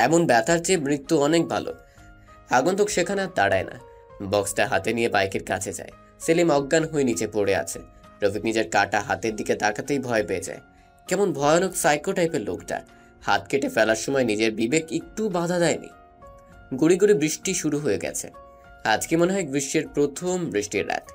এমন ব্যথার চেয়ে মৃত্যু অনেক ভালো। আগন্তুক সেখানে আর দাঁড়ায় না, বক্সটা হাতে নিয়ে বাইকের কাছে যায়। সেলিম অজ্ঞান হয়ে নিচে পড়ে আছে। রফিক নিজের কাটা হাতের দিকে তাকাতেই ভয় পেয়ে যায়। কেমন ভয়ানক সাইকো টাইপের লোকটা। হাত কেটে ফেলার সময় নিজের বিবেক একটু বাধা দেয়নি। গুড়ি গুড়ি বৃষ্টি শুরু হয়ে গেছে। আজকে মনে হয় গ্রীষ্মের প্রথম বৃষ্টির রাত।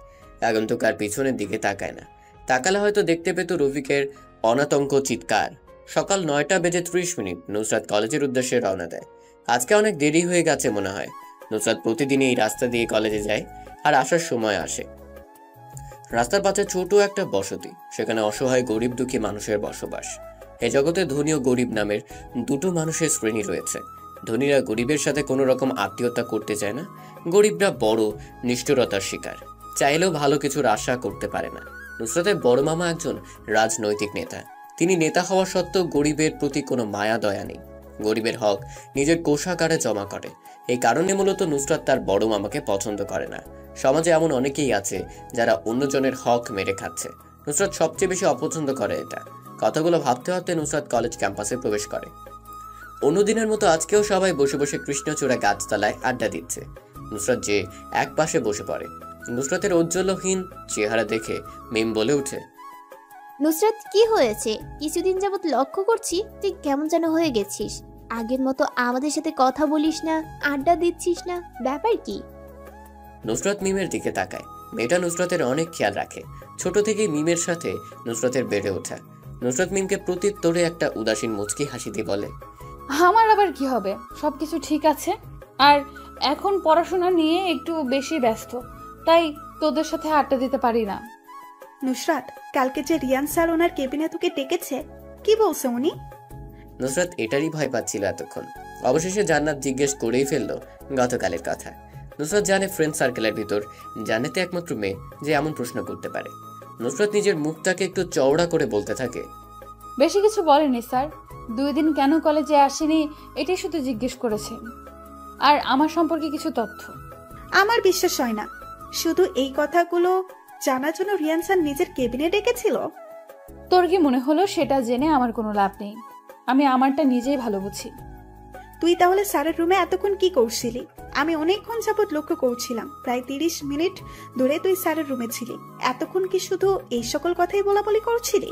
আগন্তুক আর পিছনের দিকে তাকায় না। তাকালে হয়তো দেখতে পেত রফিকের অনাতঙ্ক চিৎকার। সকাল 9:30 নুসরাত কলেজের উদ্দেশ্যে রওনা দেয়। আজকে অনেক দেরি হয়ে গেছে মনে হয়। নুসরাত প্রতিদিনই এই রাস্তা দিয়ে কলেজে যায় আর আসার সময় আসে। রাস্তার পাশে ছোট একটা বসতি, সেখানে অসহায় গরিব দুঃখী মানুষের বসবাস। এই জগতে ধনী ও গরিব নামের দুটো মানুষের শ্রেণী রয়েছে। ধনীরা গরিবের সাথে কোনো রকম আত্মীয়তা করতে চায় না। গরিবরা বড় নিষ্ঠুরতার শিকার, চাইলেও ভালো কিছুর আশা করতে পারে না। নুসরাতের বড় মামা একজন রাজনৈতিক নেতা। তিনি নেতা হওয়া সত্ত্বেও গরিবের প্রতি কোনো মায়া দয়া নেই। গরিবের হক নিজের কোষাগারে জমা করে। এই কারণে মূলত নুসরাত তার বড় মামাকে পছন্দ করে না। সমাজে এমন অনেকেই আছে যারা অন্যজনের হক মেরে খাচ্ছে। নুসরাত সবচেয়ে বেশি অপছন্দ করে এটা। কথাগুলো ভাবতে ভাবতে নুসরাত কলেজ ক্যাম্পাসে প্রবেশ করে। অন্যদিনের মতো আজকেও সবাই বসে বসে কৃষ্ণচূড়া গাছতলায় আড্ডা দিচ্ছে। নুসরাত যে এক পাশে বসে পড়ে। নুসরাতের ঔজ্জ্বল্যহীন চেহারা দেখে মিম বলে ওঠে, নুসরাত, কি হয়েছে? কিছুদিন যাবত লক্ষ্য করছি তুই কেমন যেন হয়ে গেছিস। আগের মতো আমাদের সাথে কথা বলিস না, আড্ডা দিচ্ছিস না, ব্যাপার কি? নুসরাত মিমের দিকে তাকায়। মেয়েটা নুসরাতের অনেক খেয়াল রাখে। ছোট থেকেই মিমের সাথে নুসরাতের বেড়ে ওঠা। নুসরাত মিমকে প্রত্যুত্তরে একটা উদাসীন মুচকি হাসি দিয়ে বলে, আমার আবার কি হবে, সবকিছু ঠিক আছে। আর এখন পড়াশোনা নিয়ে একটু বেশি ব্যস্ত, তাই তোদের সাথে আড্ডা দিতে পারি না। নুসরাত, কালকে যে রিয়ান স্যার ওনার কেবিনে তোকে ডেকেছে, কি বলছে উনি? নুসরাত এটারই ভয় পাচ্ছিল এতক্ষণ। অবশেষে জান্নাত জিজ্ঞেস করেই ফেললো গতকালের কথা। নুসরাত জানে ফ্রেন্ড সার্কেলের ভিতর জান্নাতে একমাত্র মেয়ে যে এমন প্রশ্ন করতে পারে। নুসরাত নিজের মুখটাকে একটু চওড়া করে বলতে থাকে, বেশি কিছু বলেনি স্যার, 2 দিন কেন কলেজে আসেনি এটাই শুধু জিজ্ঞেস করেছেন, আর আমার সম্পর্কে কিছু তথ্য। আমার বিশ্বাস হয় না। শুধু এই কথাগুলো জানার জন্য রিয়ান স্যার নিজের কেবিনে ডেকেছিল? তোর কি মনে হলো সেটা জেনে আমার কোনো লাভ নেই? আমি আমারটা নিজেই ভালো বুঝি। তুই তাহলে স্যারের রুমে এতক্ষণ কি করছিলি? আমি অনেকক্ষণ যাবত লক্ষ্য করছিলাম, প্রায় 30 মিনিট ধরে তুই স্যারের রুমে ছিলি। এতক্ষণ কি শুধু এই সকল কথাই বলাবলি করছিলি?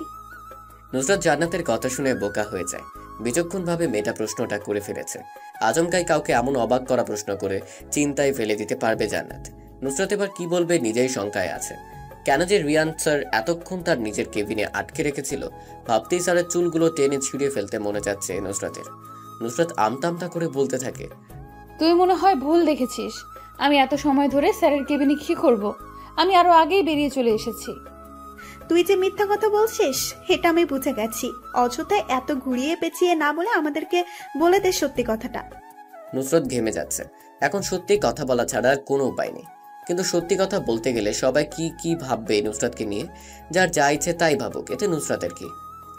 নুসরাত জান্নাতের কথা শুনে বোকা হয়ে যায়। বিচক্ষণভাবে মেয়েটা প্রশ্নটা করে ফেলেছে। আচমকাই কাউকে এমন অবাক করা প্রশ্ন করে চিন্তায় ফেলে দিতে পারবে জান্নাত। নুসরাত এবার কি বলবে নিজেই শঙ্কায় আছে। কেন যে রিয়ান স্যার এতক্ষণ তার নিজের কেবিনে আটকে রেখেছিল, ভাবতেই স্যারের চুলগুলো টেনে ছিঁড়ে ফেলতে মনে যাচ্ছে নুসরাতের। নুসরাত আমতা আমতা করে বলতে থাকে, তুই মনে হয় ভুল দেখেছিস। আমি এত সময় ধরে স্যারের কেবিনে কি করব? আমি আরো আগেই বেরিয়ে চলে এসেছি। তুই যে মিথ্যা কথা বলছিস এটা আমি বুঝে গেছি। অযথায় এত ঘুরিয়ে পেঁচিয়ে না বলে আমাদেরকে বলে দে সত্যি কথাটা। নুসরাত ঘেমে যাচ্ছে। এখন সত্যি কথা বলা ছাড়া আর কোনো উপায় নেই। কিন্তু সত্যি কথা বলতে গেলে সবাই কি কি ভাববে নুসরাতকে নিয়ে? যার যা ইচ্ছে তাই ভাবুক, এতে নুসরাতের কি?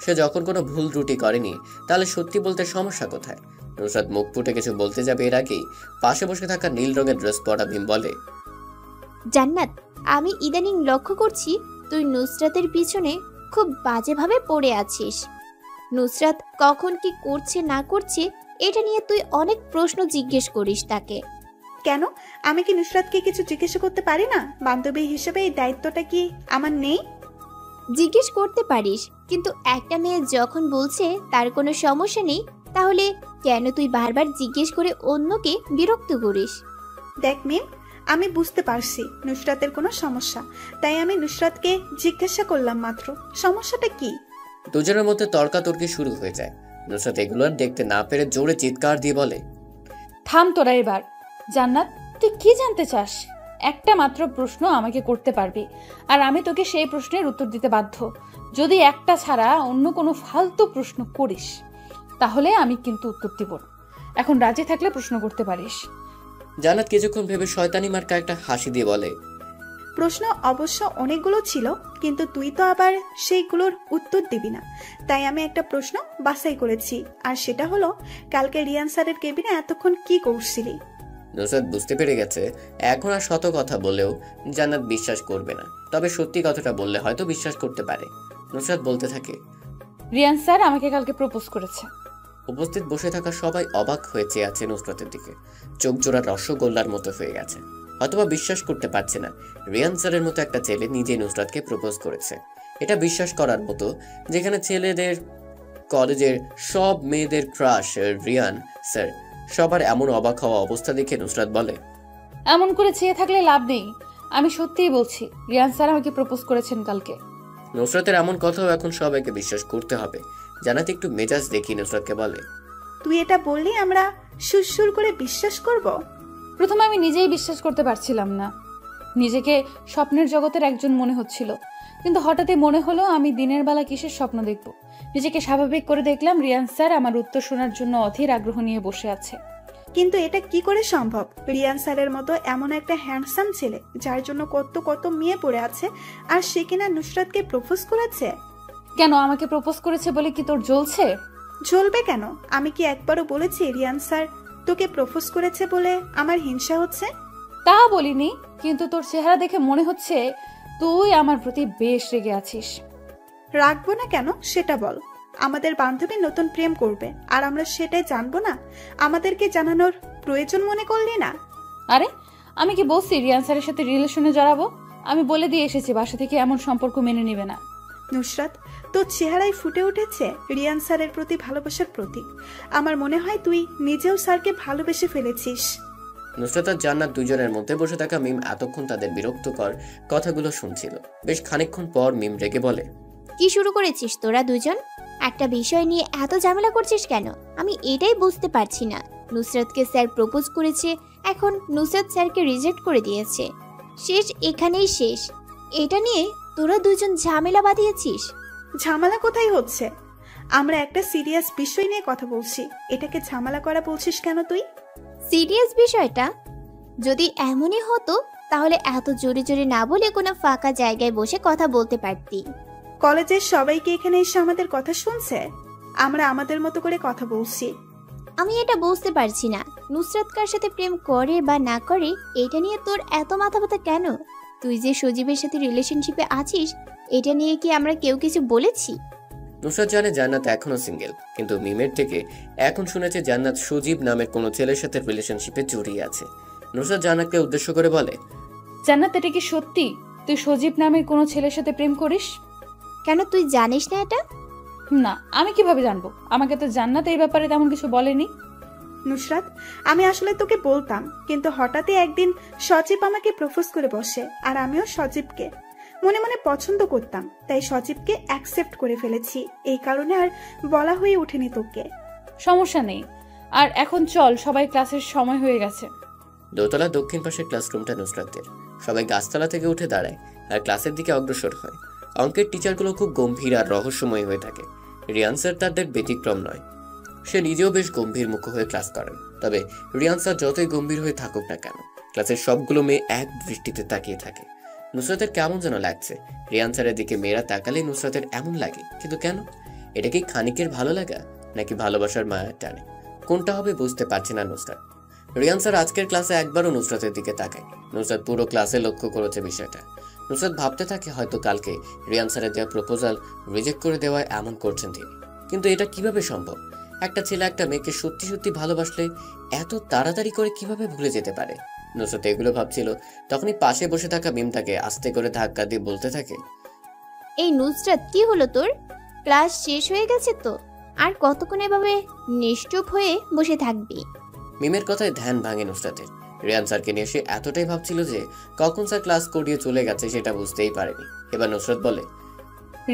সে যখন কোনো ভুল ত্রুটি করেনি, তাহলে সত্যি বলতে সমস্যা কোথায়? নুসরাত মুখ ফুটে কিছু বলতে যাবে এর আগেই পাশে বসে থাকা নীল রঙের ড্রেস পরা ভীম বলে, জান্নাত, আমি ইদানিং লক্ষ্য করছি তুই নুসরাতের পিছনে খুব বাজেভাবে পড়ে আছিস। নুসরাত কখন কি করছে না করছে এটা নিয়ে তুই অনেক প্রশ্ন জিজ্ঞেস করিস তাকে। কেন? আমি কি নুসরাতকে কিছু জিজ্ঞাসা করতে পারি না? বান্ধবী হিসেবে এই দায়িত্বটা কি আমার নেই? জিজ্ঞেস করতে পারিস, কিন্তু একটা মেয়ে যখন বলছে তার কোনো সমস্যা নেই, তাহলে কেন তুই বারবার জিজ্ঞেস করে অন্যকে বিরক্ত করিস? দেখ মিম, আমি বুঝতে পারছি নুসরাতের কোনো সমস্যা, তাই আমি নুসরাতকে জিজ্ঞাসা করলাম মাত্র। সমস্যাটা কি? দুজনের মধ্যে তর্কাতর্কি শুরু হয়ে যায়। নুসরাত এগুলো আর দেখতে না পেরে জোরে চিৎকার দিয়ে বলে, থাম তোরা এবার। জান্নাত, তুই কি জানতে চাস? একটা মাত্র প্রশ্ন আমাকে করতে পারবি, আর আমি তোকে সেই প্রশ্নের উত্তর দিতে বাধ্য। যদি একটা ছাড়া অন্য কোনো ফালতু প্রশ্ন করিস তাহলে আমি কিন্তু উত্তর দিব না। এখন রাজি থাকলে প্রশ্ন করতে পারিস। জান্নাত কিছুক্ষণ ভেবে শয়তানি মার্কা একটা হাসি দিয়ে বলে, প্রশ্ন অবশ্য অনেকগুলো ছিল, কিন্তু তুই তো আবার সেইগুলোর উত্তর দিবি না, তাই আমি একটা প্রশ্ন বাছাই করেছি, আর সেটা হলো কালকে রিয়ান স্যারের কেবিনে এতক্ষণ কি করছিলি? নুসরাত বুঝতে পেরে গেছে এখন আর শত কথা বলেও জান্নাত বিশ্বাস করবে না, তবে সত্যি কথাটা বললে হয়তো বিশ্বাস করতে পারে। নুসরাত বলতে থাকে, রিয়ান স্যার আমাকে কালকে প্রপোজ করেছে। উপস্থিত বসে থাকা সবাই অবাক হয়ে চেয়ে আছে নুসরাতের দিকে, চোখ জোড়া রসগোল্লার মতো হয়ে গেছে। হয়তোবা বিশ্বাস করতে পারছে না রিয়ান স্যারের মতো একটা ছেলে নিজে নুসরাতকে প্রপোজ করেছে। এটা বিশ্বাস করার মতো যেখানে ছেলেদের কলেজের সব মেয়েদের ক্রাশ রিয়ান স্যার, সবার এমন অবাক হওয়া অবস্থা দেখে নুসরাত বলে, এমন করে চেয়ে থাকলে লাভ নেই, আমি সত্যিই বলছি রিয়ান স্যার আমাকে প্রপোজ করেছেন কালকে। নুসরাতের এমন কথাও এখন সবাইকে বিশ্বাস করতে হবে। জান্নাত একটু মেজাজ দেখি নুসরাতকে বলে, তুই এটা বললি আমরা সুরসুর করে বিশ্বাস করব? প্রথমে আমি নিজেই বিশ্বাস করতে পারছিলাম না, নিজেকে স্বপ্নের জগতের একজন মনে হচ্ছিল, কিন্তু হঠাৎই মনে হলো আমি দিনের বেলা কিসের স্বপ্ন দেখব। নিজেকে স্বাভাবিক করে দেখলাম রিয়ান স্যার আমার উত্তর শোনার জন্য অধীর আগ্রহ নিয়ে বসে আছে। কিন্তু এটা কি করে সম্ভব? রিয়ান স্যারের মতো এমন একটা হ্যান্ডসাম ছেলে যার জন্য কত কত মেয়ে পড়ে আছে, আর সে কিনা নুসরাতকে প্রপোজ করেছে। কেন, আমাকে প্রপোজ করেছে বলে কি তোর জ্বলছে? জ্বলবে কেন? আমি কি একবারও বলেছি রিয়ান স্যার তোকে প্রপোজ করেছে বলে আমার হিংসা হচ্ছে? তা বলিনি, কিন্তু তোর চেহারা দেখে মনে হচ্ছে তুই আমার প্রতি বেশ রেগে আছিস। রাখবো না কেন সেটা বল। আমাদের বান্ধবী নতুন প্রেম করবে আর আমরা সেটাই জানবো না? আমাদেরকে জানানোর প্রয়োজন মনে করলি না? আরে আমি কি বলছি রিয়ান স্যারের সাথে রিলেশনে জড়াবো? আমি বলে দিয়ে এসেছি বাসা থেকে এমন সম্পর্ক মেনে নেবে না। নুসরাত, তোর চেহারায় ফুটে উঠেছে রিয়ান স্যারের প্রতি ভালোবাসার প্রতীক। আমার মনে হয় তুই নিজেও স্যারকে ভালোবেসে ফেলেছিস। নুসরাত আর জান্নাত দুজনের মধ্যে বসে থাকা মিম এতক্ষণ তাদের বিরক্তকর কথাগুলো শুনছিল। বেশ খানিকক্ষণ পর মিম রেগে বলে, কি শুরু করেছিস তোরা দুজন? একটা বিষয় নিয়ে এত ঝামেলা করছিস কেন? আমি এটাই বুঝতে পারছি না। নুসরাতকে স্যার প্রপোজ করেছে, এখন নুসরাত স্যারকে রিজেক্ট করে দিয়েছে, শেষ এখানেই শেষ। এটা নিয়ে তোরা দুজন ঝামেলা বাঁধিয়েছিস। ঝামেলা কোথায় হচ্ছে? আমরা একটা সিরিয়াস বিষয় নিয়ে কথা বলছি, এটাকে ঝামেলা করা বলছিস কেন তুই? সিরিয়াস বিষয়টা যদি এমনই হতো তাহলে এত জোরে জোরে না বলে কোনো ফাঁকা জায়গায় বসে কথা বলতে পারতি। কলেজের সবাইকে এখানে এসে আমাদের কথা শুনছে, আমরা আমাদের মতো করে কথা বলছি। আমি এটা বুঝতে পারছি না, নুসরাত কার সাথে প্রেম করে বা না করে এটা নিয়ে তোর এত মাথা ব্যথা কেন? তুই যে সজীবের সাথে রিলেশনশিপে আছিস এটা নিয়ে কি আমরা কেউ কিছু বলেছি? নুসরাত জানে জান্নাত এখনো সিঙ্গেল, কিন্তু মিমের থেকে এখন শুনেছে জান্নাত সজীব নামের কোনো ছেলের সাথে রিলেশনশিপে জড়িয়ে আছে। নুসরাত জান্নাতকে উদ্দেশ্য করে বলে, জান্নাত, এটা কি সত্যি তুই সজীব নামের কোনো ছেলের সাথে প্রেম করিস? কেন, তুই জানিস না এটা? না, আমি কিভাবে জানবো? আমাকে তো জান্নাত এই ব্যাপারে তেমন কিছু বলেনি। নুসরাত, আমি আসলে তোকে বলতাম, কিন্তু হঠাৎই একদিন সজীব আমাকে প্রপোজ করে বসে, আর আমিও সজীবকে মনে মনে পছন্দ করতাম, তাই সজীবকে অ্যাকসেপ্ট করে ফেলেছি। এই কারণে আর বলা হয়ে ওঠেনি তোকে। সমস্যা নেই, আর এখন চল, সবাই ক্লাসের সময় হয়ে গেছে। দোতলা দক্ষিণ পাশের ক্লাসরুমটা নুসরাতের। সবাই গাছতলা থেকে উঠে দাঁড়ায় আর ক্লাসের দিকে অগ্রসর হয়। অঙ্কের টিচারগুলো খুব গম্ভীর আর রহস্যময় হয়ে থাকে। রিয়ান স্যার তাদের ব্যতিক্রম নয়, সে নিজেও বেশ গম্ভীর মুখ হয়ে ক্লাস করেন। তবে রিয়ান স্যার যতই গম্ভীর হয়ে থাকুক না কেন, ক্লাসের সবগুলো মেয়ে এক দৃষ্টিতে তাকিয়ে থাকে। নুসরাতের কেমন যেন লাগছে। রিয়ান স্যারের দিকে মেয়েরা তাকালে নুসরাতের এমন লাগে, কিন্তু কেন? এটা কি খানিকের ভালো লাগা নাকি ভালোবাসার মায়ার টানে? কোনটা হবে বুঝতে পারছে না নুসরাত। রিয়ান স্যার আজকের ক্লাসে একবারও নুসরাতের দিকে তাকায়। নুসরাত পুরো ক্লাসে লক্ষ্য করেছে বিষয়টা। নুসরাত ভাবতে থাকে হয়তো কালকে রিয়ান স্যারের দেওয়া প্রপোজাল রিজেক্ট করে দেওয়ায় এমন করছেন তিনি। কিন্তু এটা কিভাবে সম্ভব? একটা ছেলে একটা মেয়েকে সত্যি সত্যি ভালোবাসলে এত তাড়াতাড়ি করে কিভাবে ভুলে যেতে পারে? নুসরাত এগুলো ভাবছিল, তখনই পাশে বসে থাকা মিমটাকে আস্তে করে ধাক্কা দিয়ে বলতে থাকে, এই নুসরাত, কি হলো তোর? ক্লাস শেষ হয়ে গেছে তো, আর কতক্ষণ এভাবে নিশ্চুপ হয়ে বসে থাকবি? মিমের কথায় ধ্যান ভাঙে নুসরাতের। রিয়ান স্যারকে নিয়ে সে এতটাই ভাবছিল যে কখন স্যার ক্লাস করিয়ে চলে গেছে সেটা বুঝতেই পারেনি। এবার নুসরাত বলে,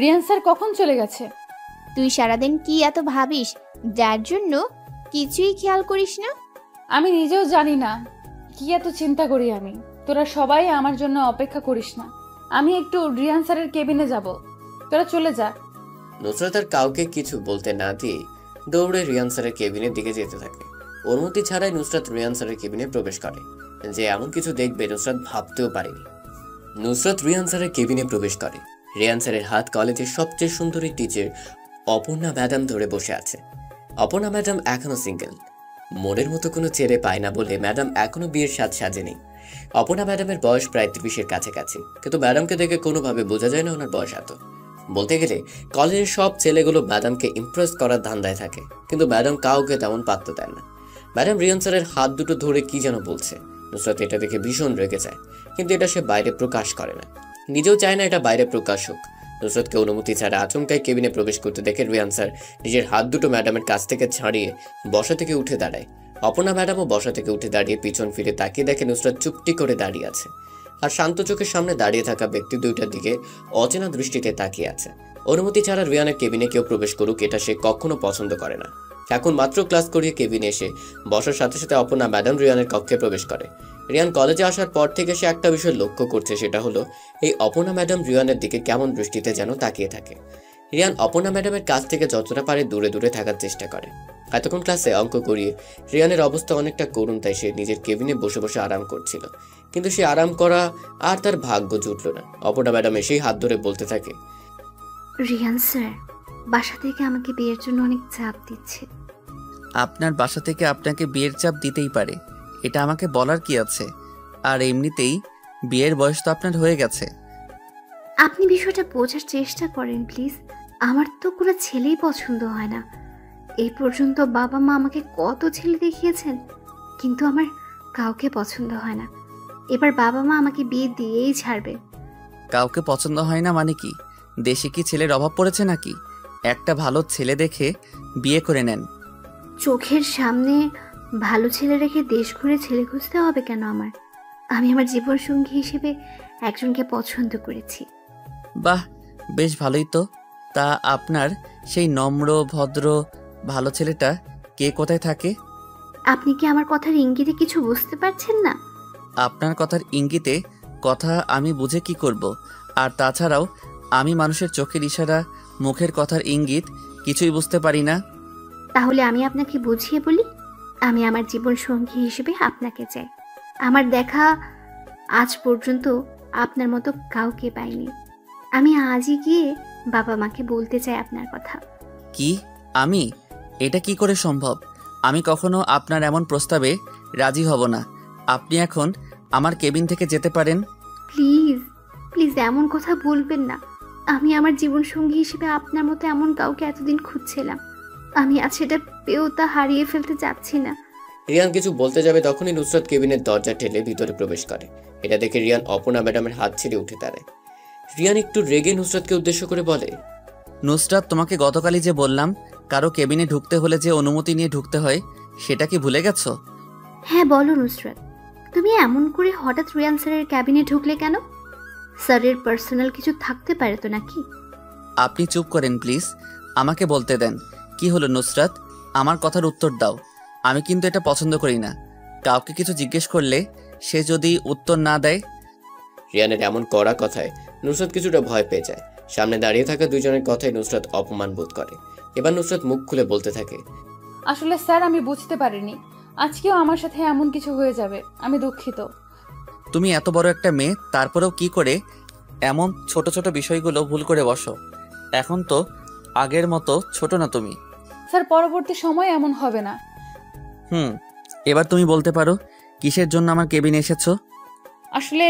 রিয়ান স্যার কখন চলে গেছে? তুই সারাদিন কি এত ভাবিস যার জন্য কিছুই খেয়াল করিস না? আমি নিজেও জানি না কি এত চিন্তা করি আমি। তোরা সবাই আমার জন্য অপেক্ষা করিস না, আমি একটু রিয়ান স্যারের কেবিনে যাব, তোরা চলে যা। নুসরাত আর কাউকে কিছু বলতে না দিয়ে দৌড়ে রিয়ান স্যারের কেবিনের দিকে যেতে থাকে। অনুমতি ছাড়াই নুসরাত রিয়ান স্যারের কেবিনে প্রবেশ করে। যে এমন কিছু দেখবে নুসরাত ভাবতেও পারেনি। নুসরাত রিয়ান স্যারের কেবিনে প্রবেশ করে। রিয়ান স্যারের হাত কলেজের সবচেয়ে সুন্দরী টিচার অপর্ণা ম্যাডাম ধরে বসে আছে। অপর্ণা ম্যাডাম এখনো সিঙ্গেল, মনের মতো কোনো ছেলে পায় না বলে ম্যাডাম এখনো বিয়ের সাজ সাজেনি। অপর্ণা ম্যাডামের বয়স প্রায় 30-এর কাছাকাছি, কিন্তু ম্যাডামকে দেখে কোনোভাবে বোঝা যায় না ওনার বয়স এত। বলতে গেলে কলেজের সব ছেলেগুলো ম্যাডামকে ইমপ্রেস করার ধান্দায় থাকে, কিন্তু ম্যাডাম কাউকে তেমন পাত্তা দেন না। ম্যাডাম রিয়ান স্যারের হাত দুটো ধরে কি যেন বলছে। নুসরাত এটা দেখে ভীষণ রেগে যায়, কিন্তু এটা সে বাইরে প্রকাশ করে না, নিজেও চায় না এটা বাইরে প্রকাশ হোক। নুসরাতকে অনুমতি ছাড়া আচমকাই কেবিনে প্রবেশ করতে দেখে রিয়ান স্যার নিজের হাত দুটো ম্যাডামের কাছ থেকে ছাড়িয়ে বসা থেকে উঠে দাঁড়ায়। অপর্ণা ম্যাডামও বসা থেকে উঠে দাঁড়িয়ে পিছন ফিরে তাকিয়ে দেখে নুসরাত চুপটি করে দাঁড়িয়ে আছে, আর শান্ত চোখের সামনে দাঁড়িয়ে থাকা ব্যক্তি দুইটার দিকে অচেনা দৃষ্টিতে তাকিয়ে আছে। অনুমতি ছাড়া রিয়ানের কেবিনে কেউ প্রবেশ করুক এটা সে কখনো পছন্দ করে না। এখন মাত্র ক্লাস করিয়ে কেবিনে এসে বসার সাথে সাথে অপর্ণা ম্যাডাম রিয়ানের কক্ষে প্রবেশ করে। রিয়ান কলেজে আসার পর থেকে সে একটা বিষয় লক্ষ্য করছে, সেটা হলো এই অপর্ণা ম্যাডাম রিয়ানের দিকে কেমন দৃষ্টিতে যেন তাকিয়ে থাকে। রিয়ান অপর্ণা ম্যাডামের কাছ থেকে যতটা পারে দূরে দূরে থাকার চেষ্টা করে। এতক্ষণ ক্লাসে অঙ্ক করিয়ে রিয়ানের অবস্থা অনেকটা করুণ, তাই সে নিজের কেবিনে বসে বসে আরাম করছিল, কিন্তু সে আরাম করা আর তার ভাগ্য জুটল না। অপর্ণা ম্যাডাম এসেই হাত ধরে বলতে থাকে, রিয়ান স্যার বাসা থেকে আমাকে বিয়ের জন্য অনেক চাপ দিচ্ছে। আপনার বাসা থেকে আপনাকে বিয়ের চাপ দিতেই পারে, এটা আমাকে বলার কি আছে? আর এমনিতেই বিয়ের বয়স তো আপনার হয়ে গেছে। আপনি বিষয়টা বোঝার চেষ্টা করেন প্লিজ। আমার তো কোনো ছেলেই পছন্দ হয় না। এই পর্যন্ত বাবা মা আমাকে কত ছেলে দেখিয়েছেন, কিন্তু আমার কাউকে পছন্দ হয় না। এবার বাবা মা আমাকে বিয়ে দিয়েই ছাড়বে। কাউকে পছন্দ হয় না মানে কি? দেশে কি ছেলের অভাব পড়েছে নাকি? একটা ভালো ছেলে দেখে বিয়ে করে নেন। চোখের সামনে ভালো ছেলে রেখে দেশ ঘুরে ছেলে খুঁজতে হবে কেন আমার? আমি আমার জীবন সঙ্গী হিসেবে একজনকে পছন্দ করেছি। বাহ, বেশ ভালোই তো। তা আপনার সেই নম্র ভদ্র ভালো ছেলেটা কে কোথায় থাকে? আপনি কি আমার কথার ইঙ্গিতে কিছু বুঝতে পারছেন না? আপনার কথার ইঙ্গিতে কথা আমি বুঝে কি করব? আর তাছাড়াও আমি মানুষের চোখের ইশারা, মুখের কথার ইঙ্গিত কিছুই বুঝতে পারি না। তাহলে আমি আপনাকে বুঝিয়ে বলি, আমি আমার জীবন সঙ্গী হিসেবে আপনাকে চাই। আমার দেখা আজ পর্যন্ত আপনার মতো কাউকে পাইনি। আমি আজই গিয়ে বাবা মাকে বলতে চাই আপনার কথা। কি? আমি? এটা কি করে সম্ভব? আমি কখনো আপনার এমন প্রস্তাবে রাজি হব না। আপনি এখন আমার কেবিন থেকে যেতে পারেন। প্লিজ প্লিজ এমন কথা বলবেন না। আমি আমার জীবন সঙ্গী হিসেবে আপনার মতো এমন কাউকে এতদিন খুঁজছিলাম। আমি আজ সেটা পেয়েও তা হারিয়ে ফেলতে চাচ্ছি না। রিয়ান কিছু বলতে যাবে তখনই নুসরাত কেবিনের দরজা ঠেলে ভিতরে প্রবেশ করে। এটা দেখে রিয়ান অপর্ণা ম্যাডামের হাত ছেড়ে উঠে দাঁড়ায়। রিয়ান একটু রেগে নুসরাতকে উদ্দেশ্য করে বলে, নুসরাত, তোমাকে গতকালই যে বললাম কারো কেবিনে ঢুকতে হলে যে অনুমতি নিয়ে ঢুকতে হয়, সেটা কি ভুলে গেছো? হ্যাঁ বলো নুসরাত, তুমি এমন করে হঠাৎ রিয়ান স্যারের ক্যাবিনে ঢুকলে কেন? স্যারের পার্সোনাল কিছু থাকতে পারে তো নাকি? আপনি চুপ করেন প্লিজ, আমাকে বলতে দেন। কি হলো নুসরাত, আমার কথার উত্তর দাও। আমি কিন্তু এটা পছন্দ করি না। কাউকে কিছু জিজ্ঞেস করলে সে যদি উত্তর না দেয়। রিয়ানের এমন কড়া কথায় নুসরাত কিছুটা ভয় পেয়ে যায়। সামনে দাঁড়িয়ে থাকা দুজনের কথায় নুসরাত অপমান বোধ করে। এবার নুসরাত মুখ খুলে বলতে থাকে, আসলে স্যার আমি বুঝতে পারিনি আজকেও আমার সাথে এমন কিছু হয়ে যাবে, আমি দুঃখিত। তুমি এত বড় একটা মেয়ে, তারপরেও কি করে এমন ছোট ছোট বিষয়গুলো ভুল করে বসো? এখন তো আগের মতো ছোট না তুমি। স্যার পরবর্তী সময় এমন হবে না। এবার তুমি বলতে পারো কিসের জন্য আমার কেবিনে এসেছো? আসলে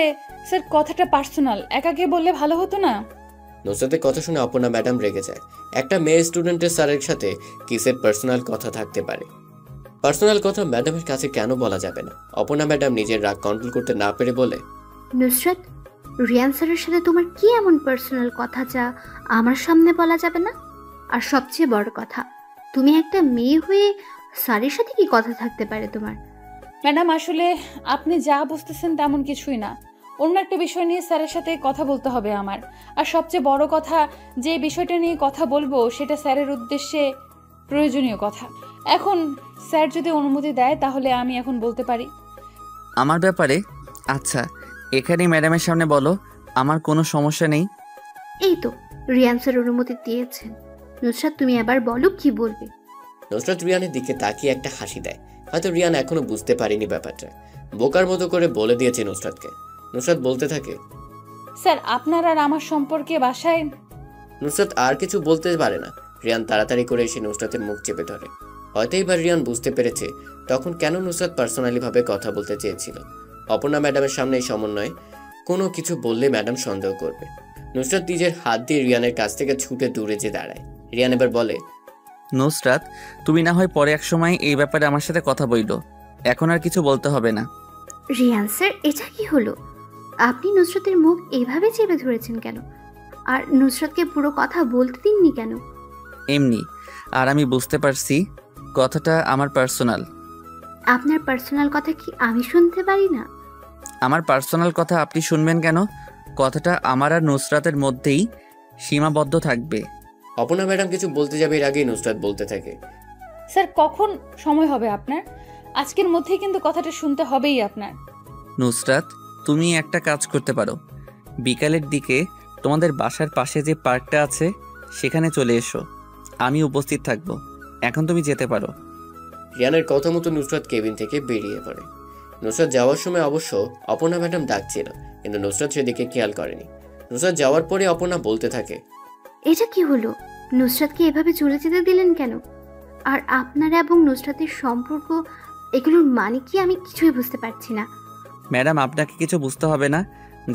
স্যার কথাটা পার্সোনাল, একাকে বললে ভালো হতো না? নুসরাতের কথা শুনে অপর্ণা ম্যাডাম রেগে যায়। একটা মেয়ে স্টুডেন্টের স্যারের সাথে কিসের পার্সোনাল কথা থাকতে পারে? পার্সোনাল কথা ম্যাডামের কাছে কেন বলা যাবে না? অপর্ণা ম্যাডাম নিজের রাগ কন্ট্রোল করতে না পেরে বলে, নুসরাত, রিয়ান স্যারের সাথে তোমার কি এমন পার্সোনাল কথা যা আমার সামনে বলা যাবে না? আর সবচেয়ে বড় কথা, তুমি একটা মেয়ে হয়ে স্যারের সাথে কি কথা থাকতে পারে তোমার? ম্যাডাম আসলে আপনি যা বুঝতেছেন তেমন কিছুই না। অন্য একটা বিষয় নিয়ে স্যারের সাথে কথা বলতে হবে আমার। আর সবচেয়ে বড় কথা, যে বিষয়টা নিয়ে কথা বলবো সেটা স্যারের উদ্দেশ্যে প্রয়োজনীয় কথা। এখন স্যার যদি অনুমতি দেয় তাহলে আমি এখন বলতে পারি। আমার ব্যাপারে? আচ্ছা, এখানেই ম্যাডামের সামনে বলো, আমার কোনো সমস্যা নেই। এই তো রিয়ান স্যার অনুমতি দিয়েছেন। নুসরাত, তুমি আবার বলো কি বলবে। নুসরাত রিয়ানের দিকে তাকিয়ে একটা হাসি দেয়। হয়তো রিয়ান এখনো বুঝতে পারেনি ব্যাপারটা। বোকার মতো করে বলে দিয়েছে নুসরাতকে। নুসরাত বলতে থাকে, স্যার আপনার আর আমার সম্পর্কে বাসায়। নুসরাত আর কিছু বলতে পারে না। রিয়ান তাড়াতাড়ি করে এসে নুসরাতের মুখ চেপে ধরে। হয়তো এবার রিয়ান বুঝতে পেরেছে তখন কেন নুসরাত পার্সোনালি ভাবে কথা বলতে চেয়েছিল। অপর্ণা ম্যাডামের সামনে এই সমন্বয়ে কোনো কিছু বললে ম্যাডাম সন্দেহ করবে। নুসরাত নিজের হাত দিয়ে রিয়ানের কাছ থেকে ছুটে দূরে যে দাঁড়ায়। রিয়ান এবার বলে, নুসরাত, তুমি না হয় পরে এক সময় এই ব্যাপারে আমার সাথে কথা বইলো, এখন আর কিছু বলতে হবে না। রিয়ান স্যার, এটা কি হলো? আপনি নুসরাতের মুখ এইভাবে চেপে ধরেছেন কেন? আর নুসরাতকে পুরো কথা বলতে দিননি কেন? এমনি। আর আমি বুঝতে পারছি কথাটা আমার পার্সোনাল। আপনার পার্সোনাল কথা কি আমি শুনতে পারি না? আমার পার্সোনাল কথা আপনি শুনবেন কেন? কথাটা আমার আর নুসরাতের মধ্যেই সীমাবদ্ধ থাকবে। অপর্ণা ম্যাডাম কিছু বলতে যাবে এর আগেই নুসরাত বলতে থাকে, স্যার কখন সময় হবে আপনার? আজকের মধ্যেই কিন্তু কথাটা শুনতে হবেই আপনার। নুসরাত, তুমি একটা কাজ করতে পারো। বিকালের দিকে তোমাদের বাসার পাশে যে পার্কটা আছে সেখানে চলে এসো, আমি উপস্থিত থাকবো। এখন তুমি যেতে পারো। রিয়ানের কথা মতো নুসরাত কেবিন থেকে বেরিয়ে পড়ে। নুসরাত যাওয়ার সময় অবশ্য অপর্ণা ম্যাডাম ডাকছিল, কিন্তু নুসরাত সেদিকে খেয়াল করেনি। নুসরাত যাওয়ার পরে অপর্ণা বলতে থাকে, এটা কি হলো? নুসরাতকে এভাবে চলে যেতে দিলেন কেন? আর আপনারা এবং নুসরাতের সম্পর্ক, এগুলোর মানে কি আমি কিছুই বুঝতে পারছি না। ম্যাডাম, আপনাকে কিছু বুঝতে হবে না,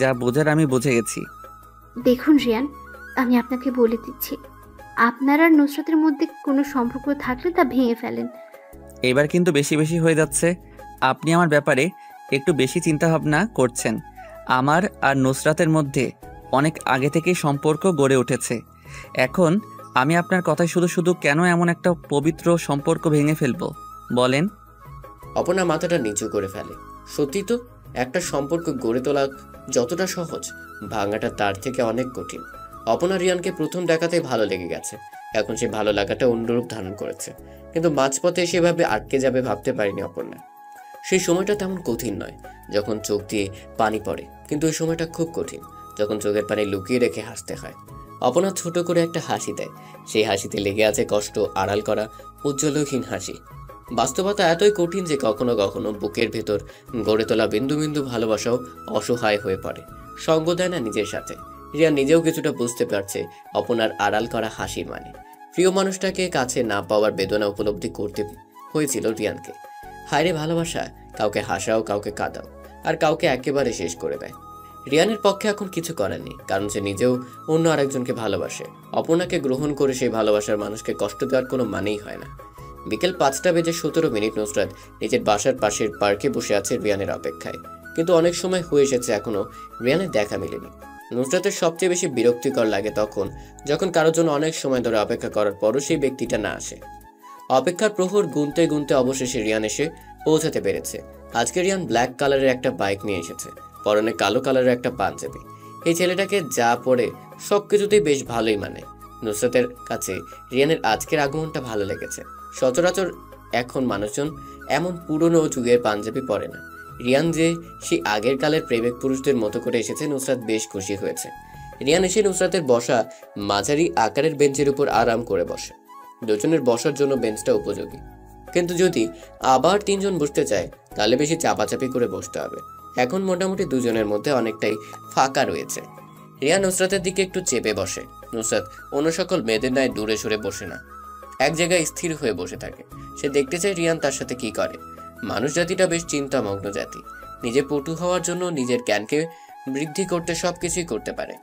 যা বোঝার আমি বুঝে গেছি। দেখুন রিয়ান, আমি আপনাকে বলে দিচ্ছি, আপনার আর নুসরাতের মধ্যে কোনো সম্পর্ক থাকলে তা ভেঙে ফেলেন। এবার কিন্তু বেশি বেশি হয়ে যাচ্ছে। আপনি আমার ব্যাপারে একটু বেশি চিন্তা ভাবনা করছেন। আমার আর নুসরাতের মধ্যে অনেক আগে থেকেই সম্পর্ক গড়ে উঠেছে। এখন আমি আপনার কথায় শুধু শুধু কেন এমন একটা পবিত্র সম্পর্ক ভেঙে ফেলবো বলেন? অপর্ণা মাথাটা নিচু করে ফেলে। সত্যি তো, একটা সম্পর্ক গড়ে তোলা যতটা সহজ, ভাঙাটা তার থেকে অনেক কঠিন। অপর্ণা রিয়ানকে প্রথম দেখাতেই ভালো লেগে গেছে। এখন সে ভালো লাগাটা অন্যরূপ ধারণ করেছে, কিন্তু মাঝপথে সেভাবে আটকে যাবে ভাবতে পারিনি অপর্ণা। সেই সময়টা তেমন কঠিন নয় যখন চোখ দিয়ে পানি পড়ে, কিন্তু ওই সময়টা খুব কঠিন যখন চোখের পানি লুকিয়ে রেখে হাসতে হয়। অপর্ণা ছোট করে একটা হাসি দেয়। সেই হাসিতে লেগে আছে কষ্ট আড়াল করা উজ্জ্বলহীন হাসি। বাস্তবতা এতই কঠিন যে কখনো কখনো বুকের ভেতর গড়ে তোলা বিন্দু বিন্দু ভালোবাসাও অসহায় হয়ে পড়ে, সঙ্গ দেয় না নিজের সাথে। রিয়া নিজেও কিছুটা বুঝতে পারছে অপর্ণার আড়াল করা হাসির মানে। প্রিয় মানুষটাকে কাছে না পাওয়ার বেদনা উপলব্ধি করতে হয়েছিল রিয়ানকে। হায়রে ভালোবাসা, কাউকে হাসাও, কাউকে কাঁদাও, আর কাউকে একেবারে শেষ করে দেয়। রিয়ানের পক্ষে এখন কিছু করার নেই, কারণ সে নিজেও অন্য আরেকজনকে ভালোবাসে। অপর্ণাকে গ্রহণ করে সেই ভালোবাসার মানুষকে কষ্ট দেওয়ার কোনো মানেই হয় না। বিকেল 5:17 নুসরাত নিজের বাসার পাশের পার্কে বসে আছে রিয়ানের অপেক্ষায়, কিন্তু অনেক সময় হয়ে এসেছে এখনো রিয়ানের দেখা মেলেনি। নুসরাতের সবচেয়ে বেশি বিরক্তিকর লাগে তখন যখন কারোর জন্য অনেক সময় ধরে অপেক্ষা করার পরও সেই ব্যক্তিটা না আসে। অপেক্ষার প্রহর গুনতে গুনতে অবশেষে রিয়ান এসে পৌঁছাতে পেরেছে। আজকে রিয়ান ব্ল্যাক কালারের একটা বাইক নিয়ে এসেছে, পরনে কালো কালারের একটা পাঞ্জাবি। এই ছেলেটাকে যা পরে সবকিছুতেই বেশ ভালোই মানে। নুসরাতের কাছে রিয়ানের আজকের আগমনটা ভালো লেগেছে। সচরাচর এখন মানুষজন এমন পুরনো যুগের পাঞ্জাবি পরে না। রিয়ান যে সেই আগের কালের প্রেমিক পুরুষদের মতো করে এসেছে, নুসরাত বেশ খুশি হয়েছে। রিয়ান এসে নুসরাতের বসা মাঝারি আকারের বেঞ্চের উপর আরাম করে বসে। দুজনের বসার জন্য বেঞ্চটা উপযোগী, কিন্তু যদি আবার 3 জন বসতে চায় তাহলে বেশি চাপাচাপি করে বসতে হবে। এখন মোটামুটি দুজনের মধ্যে অনেকটাই ফাঁকা রয়েছে। রিয়ান নুসরাতের দিকে একটু চেপে বসে। নুসরাত অন্য সকল মেয়েদের ন্যায় দূরে সরে বসে না, এক জায়গায় স্থির হয়ে বসে থাকে। সে দেখতে চায় রিয়ান তার সাথে কি করে। মানুষ জাতিটা বেশ চিন্তামগ্ন জাতি। নিজে পটু হওয়ার জন্য নিজের জ্ঞানকে বৃদ্ধি করতে সবকিছুই করতে পারে।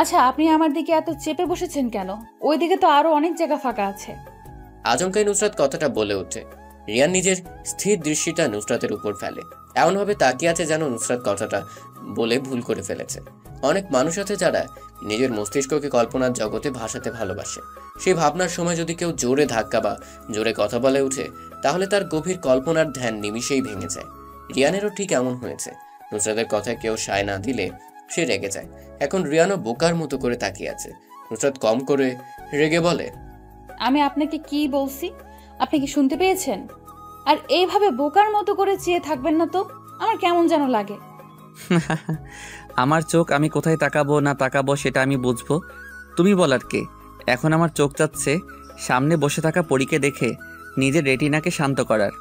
আচ্ছা, আপনি আমার দিকে এত চেপে বসেছেন কেন? ওইদিকে তো আরো অনেক জায়গা ফাঁকা আছে। আচমকাই নুসরাত কথাটা বলে ওঠে। রিয়ান নিজের স্থির দৃষ্টিটা নুসরাতের উপর ফেলে, এমনভাবে তাকিয়ে আছে যেন নুসরাত কথাটা বলে ভুল করে ফেলেছে। অনেক মানুষ আছে যারা নিজের মস্তিষ্ককে কল্পনার জগতে ভাসাতে ভালোবাসে। সেই ভাবনার সময় যদি কেউ জোরে ধাক্কা বা জোরে কথা বলে উঠে, তাহলে তার গভীর কল্পনার ধ্যান নিমিষেই ভেঙে যায়। রিয়ানেরও ঠিক এমন হয়েছে। নুসরাতের কথায় কেউ সায় না দিলে সে রেগে যায়। এখন রিয়ানও বোকার মতো করে তাকিয়ে আছে। নুসরাত কম করে রেগে বলে, আমি আপনাকে কি বলছি আপনি কি শুনতে পেয়েছেন? আর এইভাবে বোকার মতো করে চেয়ে থাকবেন না তো, আমার কেমন যেন লাগে। আমার চোখ আমি কোথায় তাকাবো না তাকাবো সেটা আমি বুঝবো, তুমি বলার কে? এখন আমার চোখ চাচ্ছে সামনে বসে থাকা পরীকে দেখে নিজের রেটিনাকে শান্ত করার।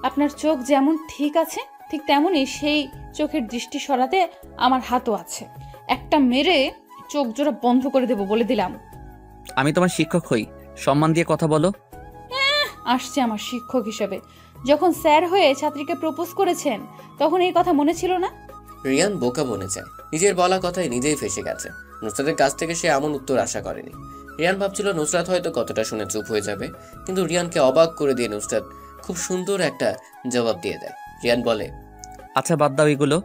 আপনার চোখ যেমন ঠিক আছে ঠিক তেমনই সেই চোখের দৃষ্টি সরাতে আমার হাতও আছে। একটা মেরে চোখ জোড়া বন্ধ করে দেবো বলে দিলাম। আমি তোমার শিক্ষক হই, সম্মান দিয়ে কথা বলো। আসছে আমার শিক্ষক হিসেবে। যখন স্যার হয়ে ছাত্রীকে প্রপোজ করেছেন তখন এই কথা মনে ছিল না? রিয়ান বোকা বনে যায়, নিজের বলা কথায় নিজেই ফেসে গেছে। নুসরাতের কাছ থেকে সে এমন উত্তর আশা করেনি। রিয়ান ভাবছিল নুসরাত হয়তো কথাটা শুনে চুপ হয়ে যাবে, কিন্তু রিয়ানকে অবাক করে দিয়ে নুসরাত খুব সুন্দর একটা জবাব দিয়ে দেয়। রিয়ান বলে, আচ্ছা বাদ দাও এগুলো,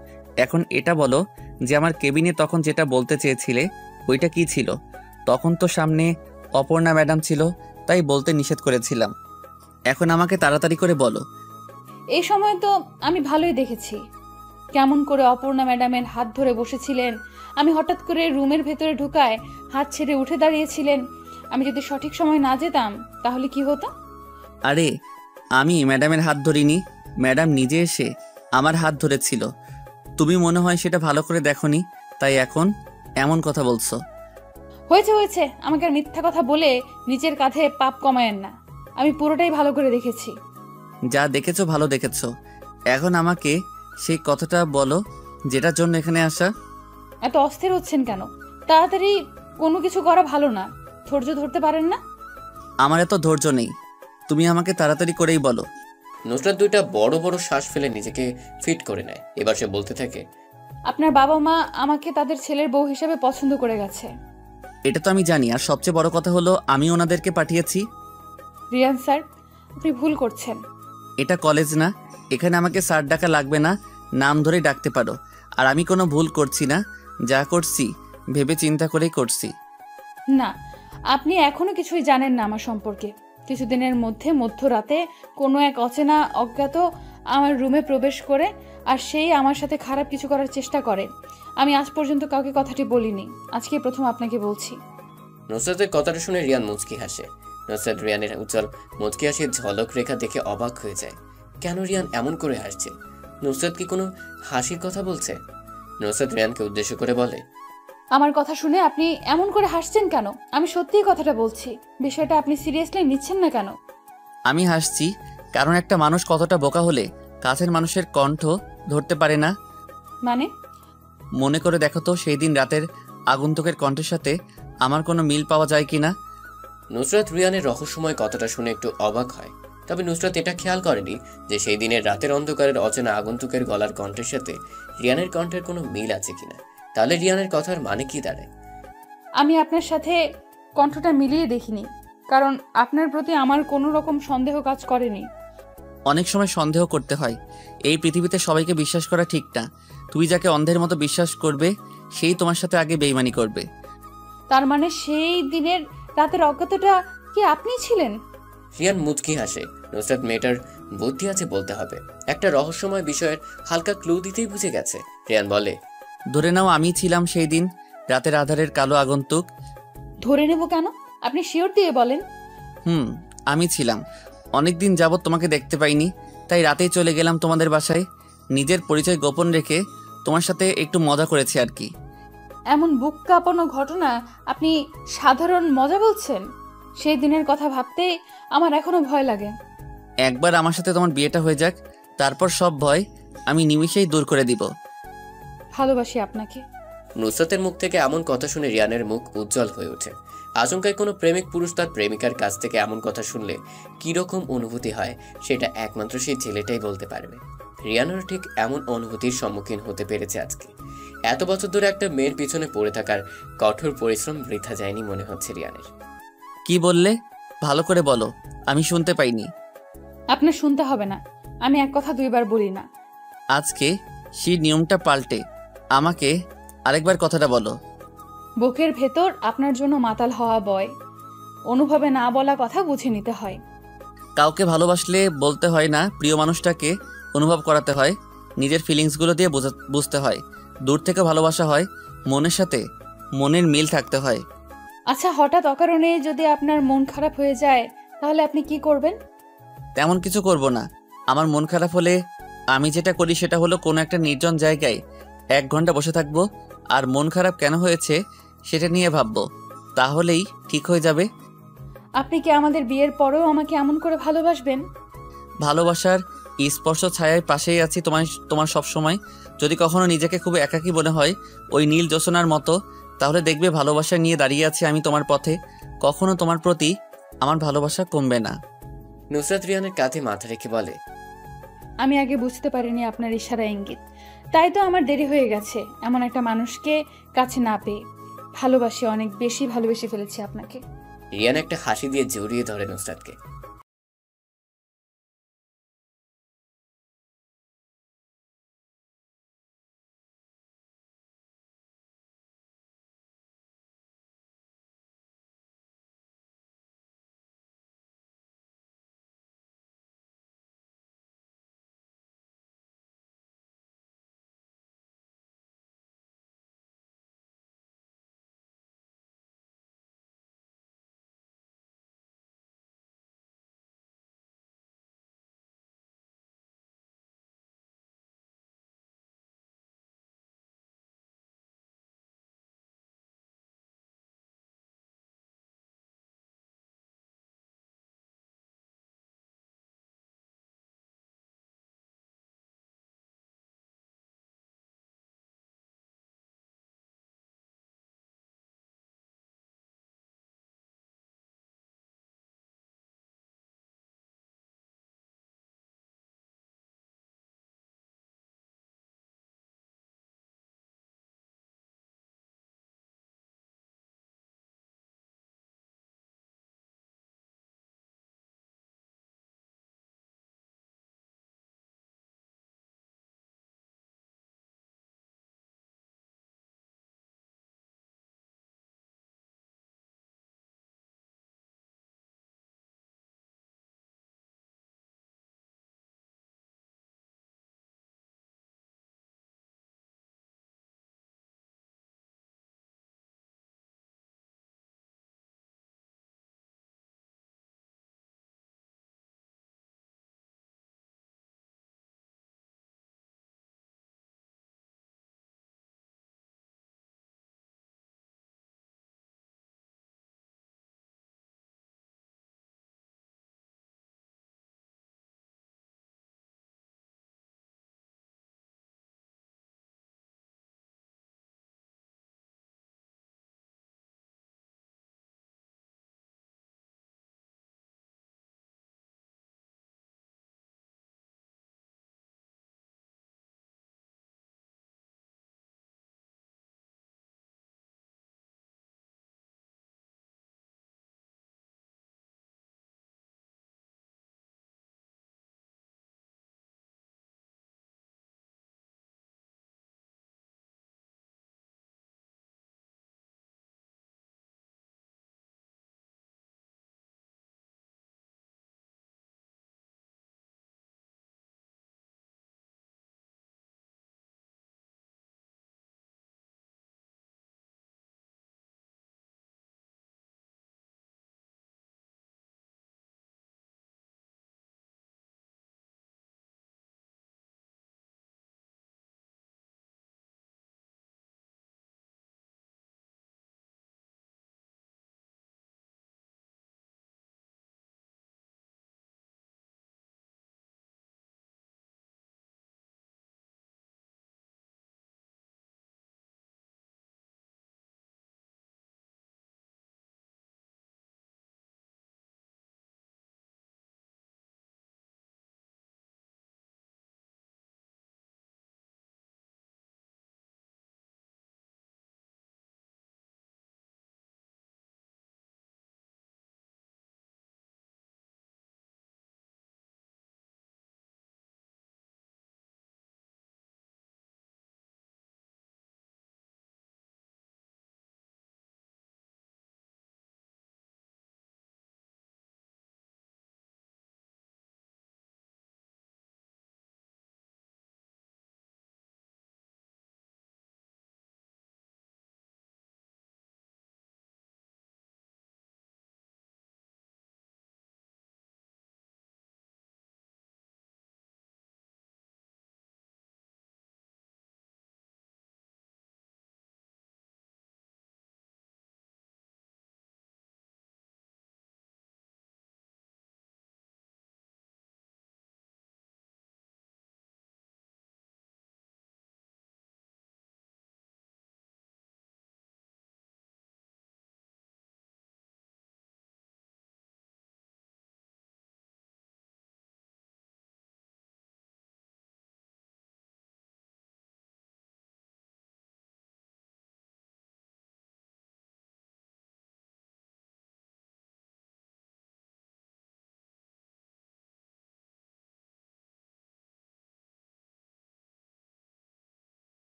এখন এটা বলো যে আমার কেবিনে তখন যেটা বলতে চেয়েছিলে ওইটা কি ছিল? তখন তো সামনে অপর্ণা ম্যাডাম ছিল, তাই বলতে নিষেধ করেছিলাম। এখন আমাকে তাড়াতাড়ি করে বলো। এই সময় তো আমি ভালোই দেখেছি কেমন করে অপর্ণা ম্যাডামের হাত ধরে বসেছিলেন। আমি হঠাৎ করে রুমের ভেতরে ঢুকায় হাত ছেড়ে উঠে দাঁড়িয়েছিলেন। আমি যদি সঠিক সময় না যেতাম তাহলে কি হতো? আরে আমি ম্যাডামের হাত ধরিনি, ম্যাডাম নিজে এসে আমার হাত ধরেছিল। তুমি মনে হয় সেটা ভালো করে দেখোনি, তাই এখন এমন কথা বলছো। হয়েছে হয়েছে, আমাকে আর মিথ্যা কথা বলে নিজের কাঁধে পাপ কমায়েন না। আমি পুরোটাই ভালো করে দেখেছি। যা দেখেছো ভালো দেখেছো, এখন আমাকে সেই কথাটা বলো যেটার জন্য এখানে আসা। এত অস্থির হচ্ছেন কেন? তাড়াতাড়ি কোনো কিছু করা ভালো না। ধৈর্য ধরতে পারেন না? আমার এত ধৈর্য নেই, তুমি আমাকে তাড়াতাড়ি করেই বলো। নুসরাত দুইটা বড় বড় শ্বাস ফেলে নিজেকে ফিট করে নেয়। এবার সে বলতে থাকে, আপনার বাবা মা আমাকে তাদের ছেলের বউ হিসেবে পছন্দ করে গেছে। এটা তো আমি জানি, আর সবচেয়ে বড় কথা হলো আমি ওনাদেরকে পাঠিয়েছি। রিয়ান স্যার, আপনি ভুল করছেন। এটা কলেজ না, এখানে আমাকে স্যার ডাকা লাগবে না, নাম ধরে ডাকতে পারো। আর আমি কোনো ভুল করছি না, যা করছি ভেবে চিন্তা করেই করছি। না, আপনি এখনো কিছুই জানেন না আমার সম্পর্কে। কিছুদিনের মধ্যে মধ্যরাতে কোনো এক অচেনা অজ্ঞাত আমার রুমে প্রবেশ করে আর সেই আমার সাথে খারাপ কিছু করার চেষ্টা করে। আমি আজ পর্যন্ত কাউকে কথাটি বলিনি, আজকে প্রথম আপনাকে বলছি। নুসরাতের কথাটা শুনে রিয়ান মুচকি হাসে। নুসরাত রিয়ানের উজ্জ্বল মুচকি হাসির ঝলক রেখা দেখে অবাক হয়ে যায়। কেন রিয়ান এমন করে হাসছে? নুসরাত কি কোনো হাসির কথা বলছে? নুসরাত রিয়ানকে উদ্দেশ্য করে বলে, আমার কথা শুনে আপনি এমন করে হাসছেন কেন? আমি সত্যিই কথাটা বলছি। বিষয়টা আপনি সিরিয়াসলি নিচ্ছেন না কেন? আমি হাসছি কারণ একটা মানুষ কতটা বোকা হলে কাছের মানুষের কণ্ঠ ধরতে পারে না। মানে? মনে করে দেখো তো সেই দিন রাতের আগন্তুকের কণ্ঠের সাথে আমার কোনো মিল পাওয়া যায় কিনা। নুসরাত রিয়ানের রহস্যময় কথাটা শুনে একটু অবাক হয়। তবে নুসরাত এটা খেয়াল করেনি যে সেই দিনের রাতের অন্ধকারের অচেনা আগন্তুকের গলার কণ্ঠের সাথে রিয়ানের কণ্ঠের কোনো মিল আছে কিনা। তাহলে রিয়ানের কথার মানে কি দাঁড়ায়? আমি আপনার সাথে কণ্ঠটা মিলিয়ে দেখিনি, কারণ আপনার প্রতি আমার কোনো রকম সন্দেহ কাজ করেনি। অনেক সময় সন্দেহ করতে হয়, এই পৃথিবীতে সবাইকে বিশ্বাস করা ঠিক না। তুই যাকে অন্ধের মতো বিশ্বাস করবে সেই তোমার সাথে আগে বেইমানি করবে। তার মানে সেই দিনের রাতের অজ্ঞাতটা কি আপনি ছিলেন? রিয়ান মুচকি হাসে। নুসরাত মেয়েটার বুদ্ধি আছে বলতে হবে। একটা রহস্যময় বিষয়ের হালকা ক্লু দিতেই বুঝে গেছে। রিয়ান বলে, ধরে নাও আমি ছিলাম সেই দিন রাতের আধারের কালো আগন্তুক। ধরে নেব কেন? আপনি শিওর দিয়ে বলেন। আমি ছিলাম। অনেকদিন যাবৎ তোমাকে দেখতে পাইনি, তাই রাতেই চলে গেলাম তোমাদের বাসায়। নিজের পরিচয় গোপন রেখে তোমার সাথে একটু মজা করেছি আর কি। এমন বুক কাঁপানো ঘটনা আপনি সাধারণ মজা বলছেন? সেই দিনের কথা ভাবতে আমার এখনো ভয় লাগে। একবার আমার সাথে তোমার বিয়েটা হয়ে যাক, তারপর সব ভয় আমি নিমিষেই দূর করে দিব। ভালোবাসি আপনাকে। নুসরাতের মুখ থেকে এমন কথা শুনে রিয়ানের মুখ উজ্জ্বল হয়ে ওঠে। আচমকায় কোনো প্রেমিক পুরুষ তার প্রেমিকার কাছ থেকে এমন কথা শুনলে কিরকম অনুভূতি হয় সেটা একমাত্র সেই ছেলেটাই বলতে পারবে। রিয়ানের ঠিক এমন অনুভূতির সম্মুখীন হতে পেরেছে আজকে। এত বছর ধরে একটা মেয়ের পিছনে পড়ে থাকার কঠোর পরিশ্রম বৃথা যায়নি মনে হচ্ছে রিয়ানের। কি বললে? ভালো করে বলো, আমি শুনতে পাইনি। আপনার শুনতে হবে না, আমি এক কথা দুইবার বলি না। আজকে সেই নিয়মটা পাল্টে আমাকে আরেকবার কথাটা বলো। বুকের ভেতর আপনার জন্য মাতাল হওয়া বয়, অনুভবে না বলা কথা বুঝে নিতে হয়। কাউকে ভালোবাসলে বলতে হয় না, প্রিয় মানুষটাকে অনুভব করাতে হয়, নিজের ফিলিংসগুলো দিয়ে বুঝতে হয়। দূর থেকে ভালোবাসা হয়, মনের সাথে মনের মিল থাকতে হয়। আচ্ছা, হঠাৎ অকারণে যদি আপনার মন খারাপ হয়ে যায় তাহলে আপনি কি করবেন? তেমন কিছু করব না। আমার মন খারাপ হলে আমি যেটা করি সেটা হলো কোনো একটা নির্জন জায়গায় 1 ঘন্টা বসে থাকবো আর মন খারাপ কেন হয়েছে সেটা নিয়ে ভাববো, তাহলেই ঠিক হয়ে যাবে। আপনি কি আমাদের বিয়ের পরেও আমাকে এমন করে ভালোবাসবেন? ভালোবাসার স্পর্শ ছায়ায় পাশেই আছি তোমার সব সময়। যদি কখনো নিজেকে খুব একাকী মনে হয় ওই নীল জোছনার মতো, তাহলে দেখবে ভালোবাসা নিয়ে দাঁড়িয়ে আছি আমি তোমার পথে। কখনো তোমার প্রতি আমার ভালোবাসা কমবে না। নুসরাত রিয়ানের কাঁধে মাথা রেখে বলে, আমি আগে বুঝতে পারিনি আপনার ইশারা ইঙ্গিত, তাই তো আমার দেরি হয়ে গেছে এমন একটা মানুষকে কাছে না পেয়ে। ভালোবাসি, অনেক বেশি ভালোবেসে ফেলেছি আপনাকে। রিয়ান একটা হাসি দিয়ে জড়িয়ে ধরে নুসরাতকে।